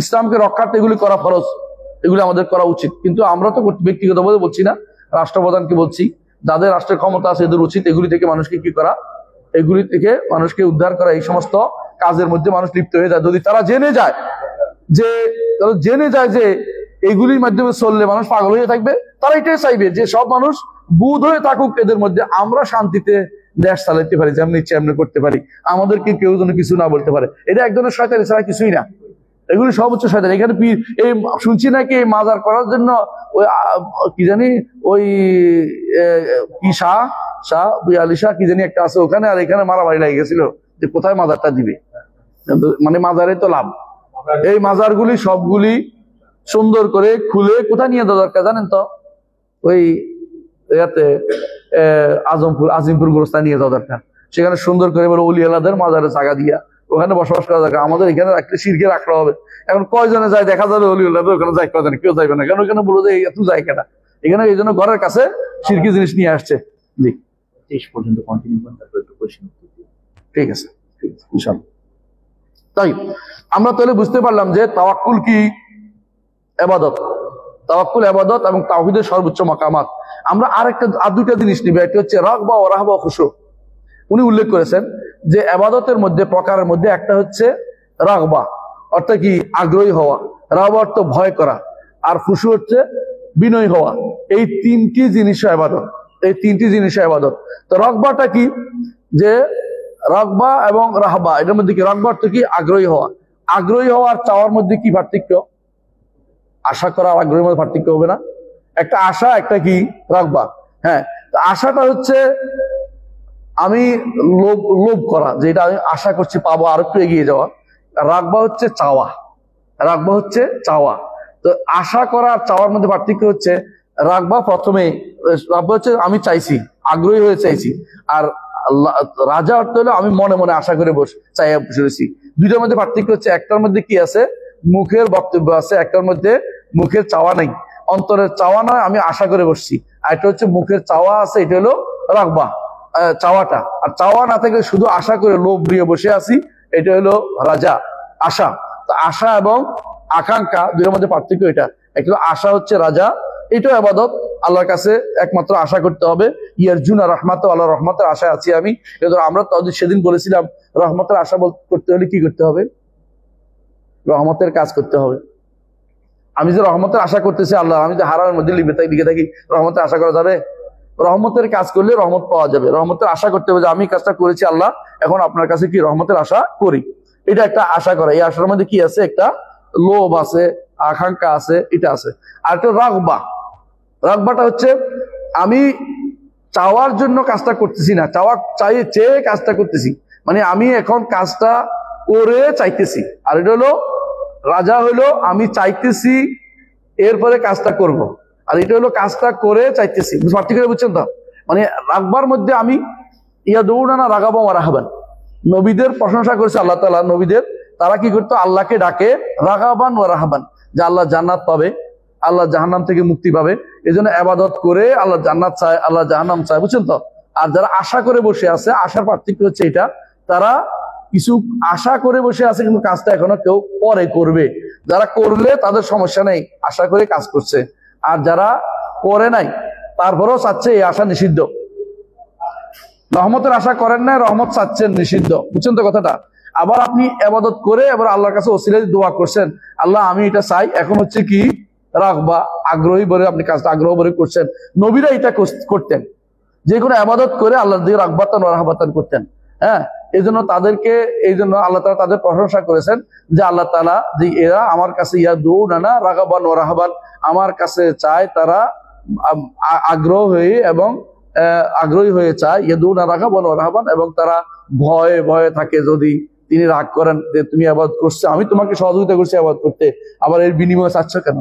ইসলামকে রক্ষার্থে এগুলি করা ফরজ, এগুলি আমাদের করা উচিত। কিন্তু আমরা তো ব্যক্তিগতভাবে বলছি না, রাষ্ট্রপ্রধানকে বলছি, যাদের রাষ্ট্রের ক্ষমতা আছে এদের উচিত এগুলি থেকে মানুষকে কি করা, এগুলি থেকে মানুষকে উদ্ধার করা। এই সমস্ত কাজের মধ্যে মানুষ লিপ্ত হয়ে যায়। যদি তারা জেনে যায় যে এইগুলির মাধ্যমে চললে মানুষ পাগল হয়ে থাকবে, তারা এটাই চাইবে যে সব মানুষ বুধ হয়ে থাকুক এদের মধ্যে, আমরা শান্তিতে দেশ চালাইতে পারি, যেমন ইচ্ছে এমনি করতে পারি, আমাদেরকে কেউ যেন কিছু না বলতে পারে। এটা এক ধরনের শয়তানি ছাড়া কিছুই না। এগুলি সব হচ্ছে শয়তানি। এখানে এই শুনছি নাকি এই মাজার করার জন্য ওই কি জানি ওই কি শাহ আলী শাহ কি জানি একটা আছে ওখানে, আর এখানে মারামারি লাগে গেছিল যে কোথায় মাজারটা দিবে। মানে মাজারে তো লাভ। এই মাজারগুলি সবগুলি সুন্দর করে খুলে কোথায় নিয়ে যাওয়া দরকার জানেন তো? ওই ইয়াতে আজিমপুর গোরস্থানে নিয়ে যাওয়া দরকার। সেখানে সুন্দর করে বলে ওলি আল্লাহদের মাজারে জায়গা দিয়া ওখানে বসবাস করা দরকার। আমাদের এখানে রাখলে শিরকে রাখা হবে। এখন কয়জনে যায় দেখা যাবে ওলি আল্লাহদের ওখানে যায়, কয়জনে কেউ যাইবে না, কারণ ওখানে বলো যে এত যায় কেনা। এখানে এই জন্য ঘরের কাছে শিরকি জিনিস নিয়ে আসছে। জি, পর্যন্ত কন্টিনিউ করেন, তারপর একটু কোশ্চেন। ঠিক আছে, ইনশাআল্লাহ। তাই আমরা তাহলে বুঝতে পারলাম যে তাওয়াক্কুল কি? ইবাদত। তাওয়াক্কুল ইবাদত এবং তাওহীদের সর্বোচ্চ মাকামাত। আমরা আর দুইটা জিনিস নিব, একটা হচ্ছে রাগবা ও রাহবা ও খুশু। উনি উল্লেখ করেছেন যে ইবাদতের মধ্যে প্রকারের মধ্যে একটা হচ্ছে রাগবা, অর্থাৎ কি? আগ্রহী হওয়া। রাহবা অর্থ ভয় করা, আর খুশু হচ্ছে বিনয় হওয়া। এই তিনটি জিনিস ইবাদত। এই তিনটি জিনিস ইবাদত। তো রাগবাটা কি? যে রাগবা এবং রাহবা, এটার মধ্যে কি? রাগবা অর্থ কি? আগ্রহী হওয়া। আগ্রহী হওয়া আর চাওয়ার মধ্যে কি পার্থক্য? আশা করা আর আগ্রহের মধ্যে পার্থক্য হবে না? একটা আশা, একটা কি? রাগবা। হ্যাঁ, আশাটা হচ্ছে আমি লোভ করা, যেটা আমি আশা করছি পাবো, আর একটু এগিয়ে যাওয়া। রাগবা হচ্ছে চাওয়া। রাগবা হচ্ছে চাওয়া। তো আশা করা আর চাওয়ার মধ্যে পার্থক্য হচ্ছে রাগবা প্রথমে, রাগবা হচ্ছে আমি চাইছি, আগ্রহী হয়ে চাইছি। আর রাজা অর্থ হলো আমি মনে মনে আশা করে চাই বসেছি। দুইটার মধ্যে পার্থক্য হচ্ছে একটার মধ্যে কি আছে? মুখের বক্তব্য আছে, একটার মধ্যে মুখের চাওয়া নেই, অন্তরের চাওয়া নয়, আমি আশা করে বসছি। আর এটা হচ্ছে মুখের চাওয়া আছে, এটা হলো রাগবা, চাওয়াটা। আর চাওয়া না থাকলে শুধু আশা করে লোভ নিয়ে বসে আছি, এটা হলো রাজা, আশা। তো আশা এবং আকাঙ্ক্ষা দুইটার মধ্যে পার্থক্য এটা। একটা আশা হচ্ছে রাজা, এটাও ইবাদত। আল্লাহর কাছে একমাত্র আশা করতে হবে। ইয়ারজুনা রাহমাত, আল্লাহ রহমতের আশায় আছি আমি। আমরা সেদিন বলেছিলাম রহমতের আশা করতে হলে কি করতে হবে? রহমতের কাজ করতে হবে। আমি যে রহমতের আশা করতেছি আল্লাহ, আমি যে হারামের মধ্যে লিখে থাকি, রহমতের আশা করা যাবে? রহমতের কাজ করলে রহমত পাওয়া যাবে। রহমতের আশা করতে হবে যে আমি কাজটা করেছি আল্লাহ, এখন আপনার কাছে কি রহমতের আশা করি। এটা একটা আশা করা। এই আশার মধ্যে কি আছে? একটা লোভ আছে, আকাঙ্ক্ষা আছে, এটা আছে। আর একটা রাগবা। রাগবাটা হচ্ছে আমি চাওয়ার জন্য কাজটা করতেছি না, চেয়ে কাজটা করতেছি। মানে আমি এখন কাজটা করে চাইতেছি। আর এটা হলো রাজা, হইলো আমি চাইতেছি এরপরে কাজটা করব। আর এটা হলো কাজটা করে চাইতেছি। পার্থক্য বুঝছেন তো? মানে রাগবার মধ্যে আমি ইয়া দৌড়ানা রাগাবো রাহাবান, নবীদের প্রশংসা করেছে আল্লাহ তাআলা, নবীদের তারা কি করতো? আল্লাহকে ডাকে রাগাবান ওয়া রাহাবান, যে আল্লাহ জান্নাত পাবে, আল্লাহ জাহান্নাম থেকে মুক্তি পাবে, এই জন্য আবাদত করে আল্লাহ জান্নাত চায়, আল্লাহ জাহান্নাম চায়, বুঝছেন তো? আর যারা আশা করে বসে আছে, আশার পার্থক্য হচ্ছে এটা, তারা কিছু আশা করে বসে আছে কিন্তু কাজটা এখনো কেউ পরে করবে। যারা করলে তাদের সমস্যা নেই, আশা করে কাজ করছে। আর যারা করে নাই তারপরেও চাচ্ছে, এই আশা নিষিদ্ধ। রহমতের আশা করেন না, রহমত চাচ্ছেন, নিষিদ্ধ। বুঝছেন তো কথাটা? আবার আপনি ইবাদত করে এবার আল্লাহর কাছে ওসিলা দিয়ে দোয়া করছেন, আল্লাহ আমি এটা চাই, এখন হচ্ছে কি রাগবা, আগ্রহী ভরে আপনি কাজটা আগ্রহ ভরে করছেন। নবীরা এটা করতেন, যে কোনো ইবাদত করে আল্লাহর দিকে রাগবাতান ওয়া রাহবাতান করতেন। হ্যাঁ, এই জন্য তাদেরকে, এই জন্য আল্লাহ তাআলা তাদের প্রশংসা করেছেন যে আল্লাহ তাআলা যে এরা আমার কাছে ইয়াদউনা রাগাবান ওয়া রাহাবান, আমার কাছে চায়, তারা আগ্রহ হয়ে এবং আগ্রহী হয়ে চায়, ইয়াদউনা রাগাবান ওয়া রাহাবান, এবং তারা ভয়ে ভয়ে থাকে যদি তিনি রাগ করেন যে তুমি ইবাদত করছো, আমি তোমাকে সহযোগিতা করছি ইবাদত করতে, আবার এর বিনিময়ে চাচ্ছ কেন?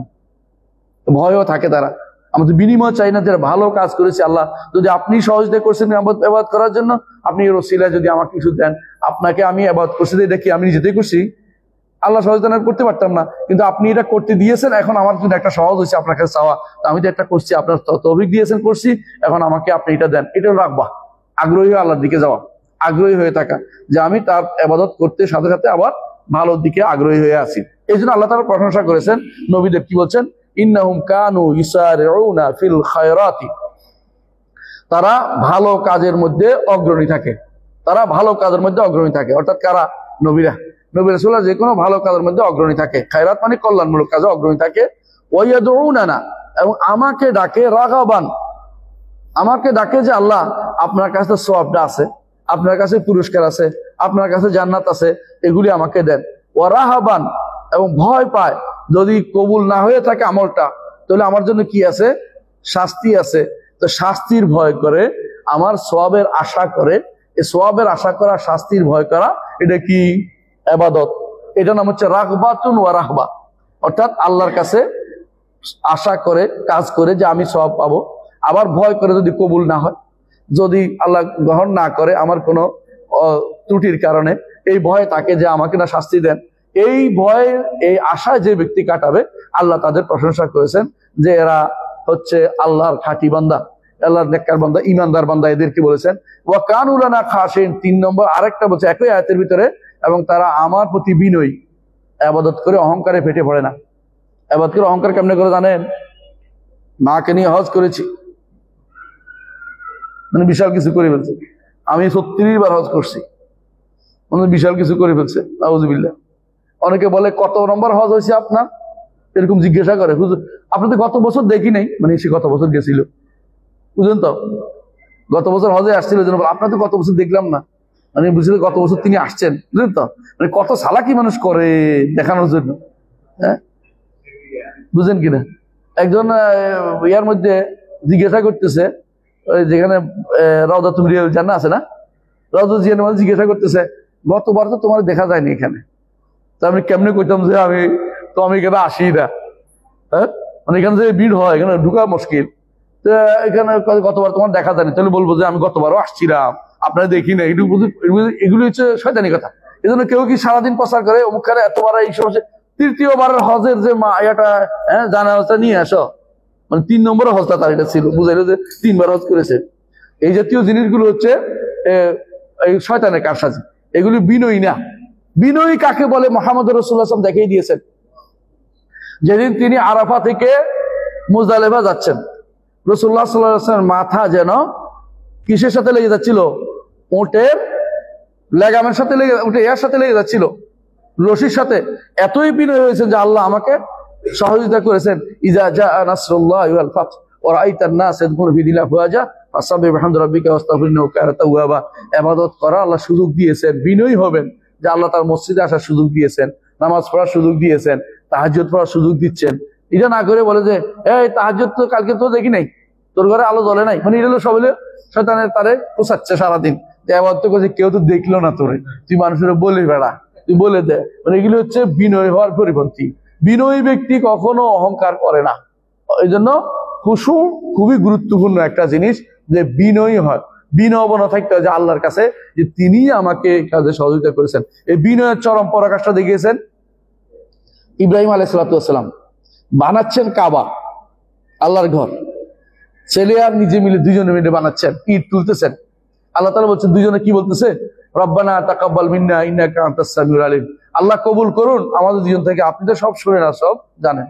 ভয়ও থাকে তারা। আমরা তো বিনিময় চাই না, যে ভালো কাজ করেছি, আল্লাহ যদি আপনি সহযোগিতা করছেন ইবাদত করার জন্য, আপনি এর ওসিলা যদি আমাকে কিছু দেন, আপনাকে আমি ইবাদত করছি, দেখি আমি নিজেতেই করছি, আল্লাহ সহযোগিতা করতে পারতাম না, কিন্তু আপনি এটা করতে দিয়েছেন, এখন আমার জন্য একটা সহজ হয়েছে আপনার কাছে চাওয়া, আমি তো একটা করছি, আপনার তৌফিক দিয়েছেন করছি, এখন আমাকে আপনি এটা দেন। এটা রাখবা, আগ্রহী হয়ে আল্লাহর দিকে যাওয়া, আগ্রহী হয়ে থাকা, যে আমি তার ইবাদত করতে সাথে সাথে আবার ভালোর দিকে আগ্রহী হয়ে আছি। এই জন্য আল্লাহ তাআলা প্রশংসা করেছেন নবীদের, কি বলছেন? ইন্নাহুম কানু ইউসারিউনা ফিল খায়রাতি, তারা ভালো কাজের মধ্যে অগ্রণী থাকে, তারা ভালো কাজের মধ্যে অগ্রণী থাকে। অর্থাৎ কারা? নবীরা, নবী রাসূলরা যে কোনো ভালো কাজের মধ্যে অগ্রণী থাকে। খায়রাত মানে কল্যাণমূলক কাজে অগ্রণী থাকে। ওয়া ইয়াদউনানা, এবং আমাকে ডাকে রাগাবান, আমাকে ডাকে যে আল্লাহ আপনার কাছে সওয়াবটা আছে, আপনার কাছে পুরস্কার আছে, আপনার কাছে জান্নাত আছে, এগুলি আমাকে দেন। ওয়া রাহাবান, এবং ভয় পায় যদি কবুল না হয়ে থাকে আমলটা, তাহলে আমার জন্য কি আছে? শাস্তি আছে। তো শাস্তির ভয় করে, আমার সওয়াবের আশা করে, এই সওয়াবের আশা করা, শাস্তির ভয় করা, এটা কি? ইবাদত। এটা নাম হচ্ছে রাগবাতুন ওয়া রাহবা, অর্থাৎ আল্লাহর কাছে আশা করে কাজ করে যে আমি সওয়াব পাবো, আবার ভয় করে যদি কবুল না হয়, যদি আল্লাহ গ্রহণ না করে আমার কোনো ত্রুটির কারণে, এই ভয় তাকে যে আমাকে না শাস্তি দেন, এই ভয়, এই আশায় যে ব্যক্তি কাটাবে, আল্লাহ তাদের প্রশংসা করেছেন যে এরা হচ্ছে আল্লাহর খাঁটি বান্দা, আল্লাহর নেককার বান্দা, ইমানদার বান্দা, এদেরকে বলেছেন। ওয়া কানু লানা খাশিন, 3 নম্বর আরেকটা বলছে একই আয়াতের ভিতরে, এবং তারা আমার প্রতি বিনয়ী। ইবাদত করে অহংকারে ফেটে পড়ে না। ইবাদত করে অহংকার কেমনে করে জানেন? মাকে নিয়ে হজ করেছি, মানে বিশাল কিছু করে ফেলছে, আমি 36 বার হজ করছি, মানে বিশাল কিছু করে ফেলছে, নাউযুবিল্লাহ। অনেকে বলে কত নম্বর হজ হয়েছে আপনার, এরকম জিজ্ঞাসা করে। হুজুর আপনি তো গত বছর দেখি নাই, মানে সে গত বছর গেছিল, বুঝলেন তো, গত বছর হজে আসছিল, আপনার তো গত বছর দেখলাম না, মানে বুঝলেন গত বছর তিনি আসছেন, বুঝলেন তো, মানে কত চালাকি মানুষ করে দেখানোর জন্য। হ্যাঁ, বুঝলেন কিনা? একজন ইয়ার মধ্যে জিজ্ঞাসা করতেছে, ওই যেখানে রাউদাতুল রিয়াল জান্নাহ আছে না, রাউদাতুল জিয়ানের মধ্যে জিজ্ঞাসা করতেছে, গতবার তো তোমার দেখা যায়নি এখানে, তা আমি কেমনে কইতাম যে আমি এখানে আসি না? হ্যাঁ, মানে এখানে যে ভিড় হয়, এখানে ঢুকা মুশকিল, তো এখানে গতবার তোমার দেখা যায়নি, তাহলে বলবো যে আমি গতবারও আসছিলাম, আপনারা দেখি না। এগুলো হচ্ছে শয়তানি কথা। এই জন্য কেউ কি সারাদিন প্রচার করে অমুকখানে এতবার এই সমস্যা, ৩য় হজের যে এটা জানাজা নিয়ে আসো, মানে 3 নম্বরের হজটা তার এটা ছিল, বুঝাইলো যে 3 বার হজ করেছে। এই জাতীয় জিনিসগুলো হচ্ছে এই শয়তানের কারসাজি, এগুলি বিনয়ী না। বিনয়ী কাকে বলে মুহাম্মদ রাসূলুল্লাহ সাল্লাল্লাহু আলাইহি ওয়াসাল্লাম দেখিয়ে দিয়েছেন। যেদিন তিনি আরাফা থেকে মুজদালিফা যাচ্ছেন, রাসূলুল্লাহ সাল্লাল্লাহু আলাইহি ওয়াসাল্লাম মাথা যেন কিসের সাথে লেগে যাচ্ছিল? উটের লেগামের সাথে লেগে, উটে এর সাথে লেগে যাচ্ছিল, রশির সাথে। এতই বিনয় হয়েছেন যে আল্লাহ আমাকে সহযোগিতা করেছেন। ইজা জাআ নাসরুল্লাহি ওয়াল ফাত ওয়া রাআইতান নাস ইয়াদখুলুনা ফি দীনিল্লাহি আফওয়াজা ফাসাব্বিহ বিহামদি রাব্বিকা ওয়াস্তাগফিরহু ইন্নাহু কানা তাওয়াবা। ইবাদত করা আল্লাহ সুযোগ দিয়েছেন, বিনয়ী হবেন, যে আল্লাহ তার মসজিদে আসার সুযোগ দিয়েছেন, নামাজ পড়ার সুযোগ দিয়েছেন, তাহাজ্জুদ পড়ার সুযোগ দিচ্ছেন। এটা না করে বলে যে এই তাহাজ্জুদ তো কালকে তো দেখি নাই, তোর ঘরে আলো জ্বলে নাই, মানে এটা হলো সব হলো শয়তানের তারে পোষাচ্ছে সারাদিন, যে ইবাদত করছে কেউ তো দেখলো না তোরে, তুই মানুষের বলে বেড়া, তুই বলে দে। মানে এগুলো হচ্ছে বিনয় হওয়ার পরিপন্থী। বিনয়ী ব্যক্তি কখনো অহংকার করে না। এই জন্য খুশু খুবই গুরুত্বপূর্ণ একটা জিনিস, যে বিনয়ী হয়। বিনয়বনা থাকতে হয় যে আল্লাহর কাছে, যে তিনি আমাকে কাজে সহযোগিতা করেছেন। এই বিনয়ের চরম পরাকাষ্ঠা দেখিয়েছেন ইব্রাহিম আলাইহিস সালাম। বানাচ্ছেন কাবা, আল্লাহর ঘর, ছেলে আর নিজে মিলে দুজনে মিলে বানাচ্ছেন, ইট তুলতেছেন। আল্লাহ তাআলা বলছেন, দুজনে কি বলতেছে? রব্বানা তাকাব্বাল মিন্না ইন্নাকা আনতাস সামিউল আলিম। আল্লাহ কবুল করুন আমাদের দুজন থেকে, আপনি তো সব শুনেন আর সব জানেন,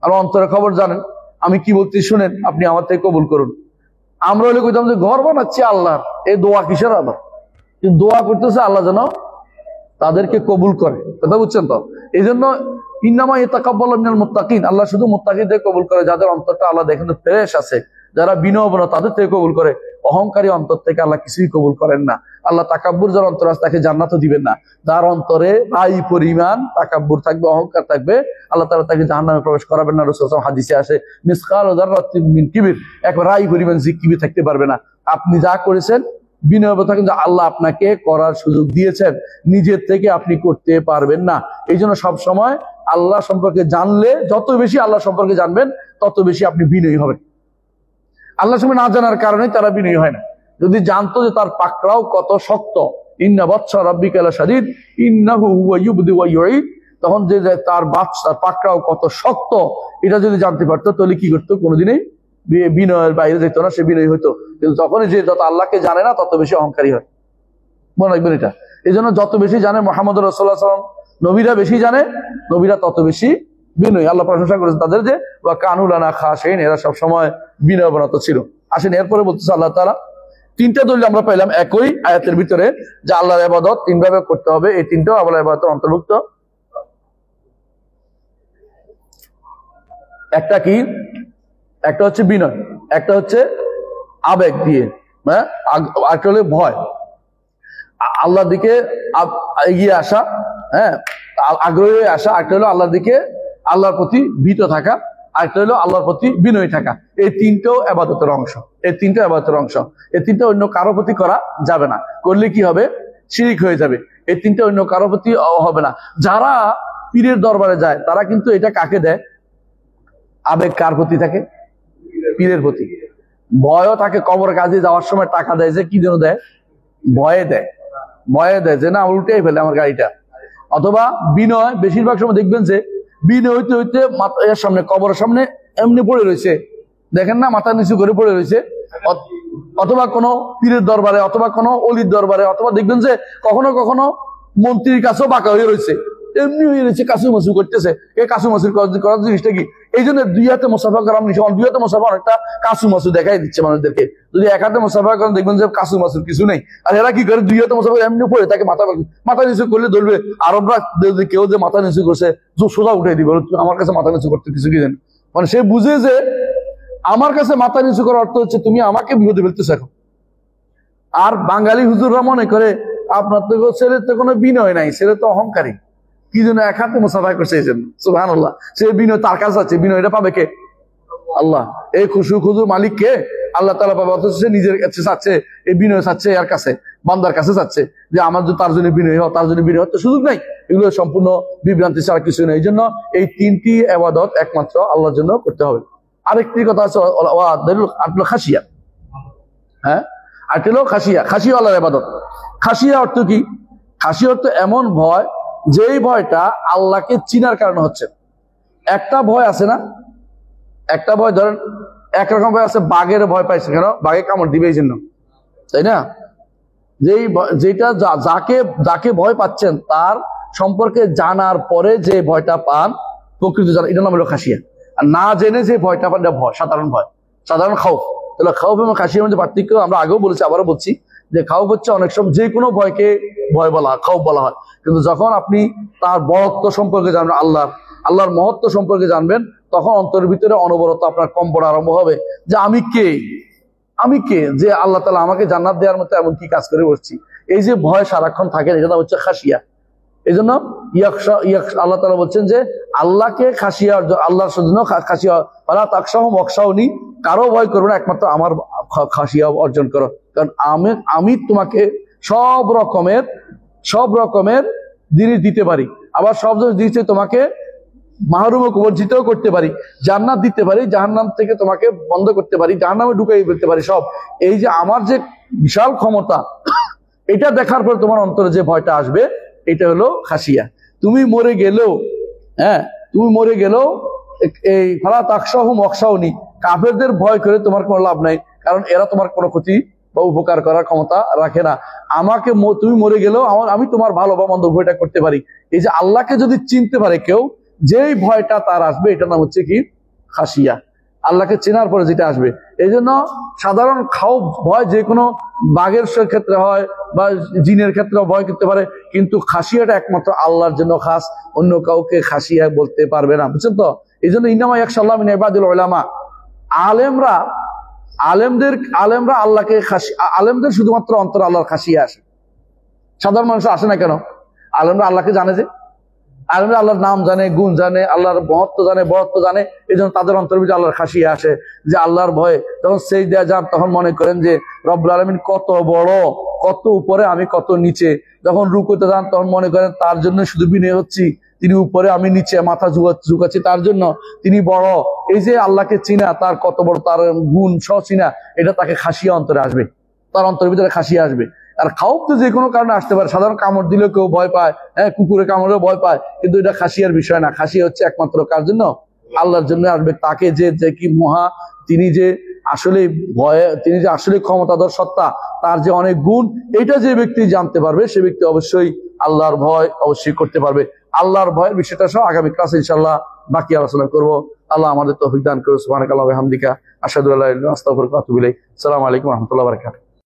আমার অন্তরের খবর জানেন, আমি কি বলতে শুনেন, আপনি আমার থেকে কবুল করুন। আমরা হলে কইতাম যে ঘর বানাচ্ছি আল্লাহর, এই দোয়া কিসের আবার? কিন্তু দোয়া করতেছে আল্লাহ যেন তাদেরকে কবুল করে, কথা বুঝছেন তো? এই জন্য ইন্নামা ইয়াতাকাব্বালু মিনাল মুত্তাকিন, আল্লাহ শুধু মুত্তাকিদের কবুল করে, যাদের অন্তরটা আল্লাহ দেখেন ফ্রেশ আছে, যারা বিনয়বনা, তাদের থেকে কবুল করে। অহংকারী অন্তর থেকে আল্লাহ কিছুই কবুল করেন না। আল্লাহ তাকাব্বুর যার অন্তর আছে তাকে জান্নাতও দিবেন না। যার অন্তরে এই পরিমাণ তাকাব্বুর থাকবে, অহংকার থাকবে, আল্লাহ তাআলা তাকে জাহান্নামে প্রবেশ করাবেন না। রাসূল সাল্লাল্লাহু আলাইহি ওয়াসাল্লাম হাদিসে আসে, মিসকাল যাররাতিন মিন কিবির, এক রাই পরিমাণ কিবির থাকতে পারবে না। আপনি যা করেছেন বিনয়বতা, কিন্তু আল্লাহ আপনাকে করার সুযোগ দিয়েছেন, নিজের থেকে আপনি করতে পারবেন না। এই জন্য সবসময় আল্লাহ সম্পর্কে জানলে, যত বেশি আল্লাহ সম্পর্কে জানবেন তত বেশি আপনি বিনয়ী হবেন। আল্লাহ সম্পর্কে না জানার কারণে তারা বিনয়ী হয় না। যদি জানতো যে তার পাকড়াও কত শক্ত, ইন্না বাতশা রাব্বিকা লাশাদীদ ইন্নাহু হুয়া ইউবদি ওয়া ইউঈদ, তখন যে তার তার পাকড়াও কত শক্ত, এটা যদি জানতে পারতো তাহলে কি করতো? কোনোদিনই বিনয়ের বাইরে যেত না, সে বিনয়ী হতো। কিন্তু তখনই যে যত আল্লাহকে জানে না তত বেশি অহংকারী হয়। মনে রাখবেন এটা। এই জন্য যত বেশি জানে মুহাম্মদ রাসূলুল্লাহ সাল্লাল্লাহু আলাইহি ওয়াসাল্লাম, নবীরা বেশি জানে, নবীরা তত বেশি বিনয়ী। আল্লাহ প্রশংসা করেছেন তাদের যে ওয়া কানু লানা খাশিন, এরা সব সময় বিনয়বনত ছিল। আসেন এরপরে বলতেছে আল্লাহ তাআলা, তিনটা দলিল আমরা পাইলাম একই আয়াতের ভিতরে, যে আল্লাহর ইবাদত তিন ভাবে করতে হবে। এই তিনটাও আল্লাহর ইবাদতের অন্তর্ভুক্ত। একটা কি? একটা হচ্ছে বিনয়, একটা হচ্ছে আবেগ দিয়ে, হ্যাঁ, একটা হলো ভয়, আল্লাহর দিকে এগিয়ে আসা, হ্যাঁ, আগ্রহী হয়ে আসা। একটা হলো আল্লাহর দিকে, আল্লাহর প্রতি ভীত থাকা। আরেকটা হলো আল্লাহর প্রতি বিনয়ী থাকা। এই তিনটাও ইবাদতের অংশ। এই তিনটা ইবাদতের অংশ। এই তিনটা অন্য কারো প্রতি করা যাবে না। করলে কি হবে? শিরিক হয়ে যাবে। এই তিনটা অন্য কারো প্রতি হবে না। যারা পীরের দরবারে যায় তারা কিন্তু এটা কাকে দেয়? আবেগ কার প্রতি থাকে? পীরের প্রতি। ভয়ও থাকে, কবর কাজে যাওয়ার সময় টাকা দেয়, যে কি জন্য দেয়? ভয়ে দেয়, ভয়ে দেয় যে না উল্টেই ফেলে আমার গাড়িটা। অথবা বিনয়, বেশিরভাগ সময় দেখবেন যে বিনয় হইতে হইতে এর সামনে, কবরের সামনে এমনি পড়ে রয়েছে, দেখেন না, মাথা নিচু করে পড়ে রয়েছে। অথবা কোনো পীরের দরবারে, অথবা কোনো অলির দরবারে, অথবা দেখবেন যে কখনো কখনো মন্ত্রীর কাছেও বাঁকা হয়ে রয়েছে, এমনি হয়ে রয়েছে, কাসু মাসু করতেছে। এই কাসু মাসুর করার জিনিসটা কি? এই জন্য দুই হাতে মুসাফা করা, দুই হাতে মুসাফা অনেকটা কাসু মাসু দেখাই দিচ্ছে মানুষদেরকে। যদি এক হাতে মুসাফা করেন দেখবেন যে কাসু মাসুর কিছু নেই। আর এরা কি করে? দুই হাতে মুসাফা এমনি পড়ে তাকে মাথা নিচু করলে ধরবে। আরবরা কেউ যে মাথা নিচু করছে সোজা উঠে দিবে, আমার কাছে মাথা নিচু করতে কিছু কি জানেন? মানে সে বুঝে যে আমার কাছে মাথা নিচু করার অর্থ হচ্ছে তুমি আমাকে বিপদে ফেলতেছো এখন। আর বাঙালি হুজুররা মনে করে আপনার তো ছেলের তো কোনো বিনয় নাই, ছেলে তো অহংকারী, কি জন্য এক হাতে মুসাফা করছে এই জন্য। সুবহানাল্লাহ। সে বিনয় তার কাছে আছে, বিনয়টা পাবে কে? আল্লাহ। এই খুশু খুজুর মালিক কে? আল্লাহ তাআলা পাবে। অথচ সে নিজের কাছে চাচ্ছে, এই বিনয় চাচ্ছে এর কাছে, বান্দার কাছে চাচ্ছে যে আমার যদি তার জন্য বিনয় হয়, তার জন্য বিনয় হওয়ার তো সুযোগ নাই। এগুলো সম্পূর্ণ বিভ্রান্তি ছাড়া কিছু নেই। এই জন্য এই তিনটি ইবাদত একমাত্র আল্লাহর জন্য করতে হবে। আরেকটি কথা আছে খাসিয়া, হ্যাঁ, আরেকটি হলো খাসিয়া। খাসিয়া আল্লাহর ইবাদত। খাসিয়া অর্থ কি? খাসিয়া অর্থ এমন ভয়, যেই ভয়টা আল্লাহকে চিনার কারণে হচ্ছে। একটা ভয় আছে না, একটা ভয় ধরেন একরকম ভয় আছে, বাঘের ভয় পাইছে কেন? বাঘে কামড় দিবে এই জন্য, তাই না? যেটা যাকে ভয় পাচ্ছেন তার সম্পর্কে জানার পরে যে ভয়টা পান, প্রকৃত জানা, এটা নাম হলো খাসিয়া। আর না জেনে যে ভয়টা পান, এটা ভয়, সাধারণ ভয়, সাধারণ খাউফ। তাহলে খাউফ এবং খাসিয়ার মধ্যে পার্থক্য আমরা আগেও বলেছি, আবারও বলছি, যে খাউফ হচ্ছে অনেক সময় যে কোনো ভয়কে ভয় বলা হয়, খাউফ বলা হয়। কিন্তু যখন আপনি তার বড়ত্ব সম্পর্কে জানবেন, আল্লাহর মহত্ব সম্পর্কে জানবেন, তখন অন্তরের ভিতরে অনবরত আপনার কম্পন আরম্ভ হবে যে আমি কে যে আল্লাহ তাআলা আমাকে জান্নাত দেওয়ার মতো এমন কি কাজ করে বসছি। এই যে ভয় সারাক্ষণ থাকে, এটা হচ্ছে খাসিয়া। এই জন্য আল্লাহ তাআলা বলছেন যে আল্লাহকে খাসিয়া, আল্লাহর জন্য খাসিয়া, ওয়ালা তাকশাহুম ওয়াকশাউনি, কারো ভয় করবে না, একমাত্র আমার খাসিয়া অর্জন করো। কারণ আমি তোমাকে সব রকমের জিনিস দিতে পারি, আবার সব জিনিস দিতে তোমাকে মাহরুম বঞ্চিত করতে পারি, জান্নাত দিতে পারি, জাহান্নাম থেকে তোমাকে বন্ধ করতে পারি, জাহান্নামে ঢুকাই ফেলতে পারি সব। এই যে আমার যে বিশাল ক্ষমতা, এটা দেখার পর তোমার অন্তরে যে ভয়টা আসবে, এটা হলো খাসিয়া। তুমি মরে গেলেও, হ্যাঁ, তুমি মরে গেলেও এই ফালা তাকশাহুম ওয়াখশাউনি, কাফেরদের ভয় করে তোমার কোনো লাভ নাই, কারণ এরা তোমার কোনো ক্ষতি বা উপকার করার ক্ষমতা রাখে না। আমাকে তুমি মরে গেলেও আমি তোমার ভালো বা মন্দ ভয়টা করতে পারি। এই যে আল্লাহকে যদি চিনতে পারে কেউ, যেই ভয়টা তার আসবে, এটার নাম হচ্ছে কি? খাসিয়া। আল্লাহকে চেনার পরে যেটা আসবে। এই জন্য সাধারণ ভয় যে কোনো বাঘের ক্ষেত্রে হয় বা জিনের ক্ষেত্রে ভয় করতে পারে, কিন্তু খাসিয়াটা একমাত্র আল্লাহর জন্য খাস, অন্য কাউকে খাসিয়া বলতে পারবে না, বুঝছেন তো? এই জন্য ইন্নামা ইয়াখশাল্লাহ মিন ইবাদিল উলামা, আলেমরা আল্লাহকে আলেমদের শুধুমাত্র অন্তর আল্লাহর খাসিয়া আসে। সাধারণ মানুষ আসে না কেন? আলেমরা আল্লাহকে জানে, যে আলেমরা আল্লাহর নাম জানে, গুণ জানে, আল্লাহর মহত্ব জানে, বড়ত্ব জানে। এই জন্য তাদের অন্তরের ভিতরে আল্লাহর খাসিয়া আসে, যে আল্লাহর ভয়ে যখন সেজদা যান তখন মনে করেন যে রব্বুল আলামিন কত বড়, কত উপরে, আমি কত নিচে। যখন রুকুতে যান তখন মনে করেন তার জন্য শুধু বিনয় হচ্ছি, তিনি উপরে, আমি নিচে, মাথা ঝুঁকাচ্ছি তার জন্য, তিনি বড়। এই যে আল্লাহকে চিনা, তার কত বড়, তার গুণ সহ চিনা, এটা তাকে খাসিয়া অন্তরে আসবে, তার অন্তরের ভিতরে খাসিয়া আসবে। আর খাউফ তো যে কোনো কারণে আসতে পারে, সাধারণ কামড় দিলেও কেউ ভয় পায়, হ্যাঁ, কুকুরে কামড়েও ভয় পায়, কিন্তু এটা খাসিয়ার বিষয় না। খাসিয়া হচ্ছে একমাত্র কার জন্য? আল্লাহর জন্য আসবে। তাকে যে কি মহা, তিনি যে আসলে ভয়ে, তিনি যে আসলে ক্ষমতাধর সত্তা, তার যে অনেক গুণ, এটা যে ব্যক্তি জানতে পারবে, সে ব্যক্তি অবশ্যই আল্লাহর ভয় অবশ্যই করতে পারবে। আল্লাহর ভয়ের বিষয়টা সহ আগামী ক্লাসে ইনশাআল্লাহ বাকি আলোচনা করব। আল্লাহ আমাদের তৌফিক দান করুন। সুবহানাকাল্লাহি ওয়া বিহামদিকা, আশহাদু আল্লা ইলাহা ইল্লা আনতা, আস্তাগফিরুকা ওয়া আতুবু ইলাইক। আসসালামু আলাইকুম ওয়া রাহমাতুল্লাহি ওয়া বারাকাতুহু।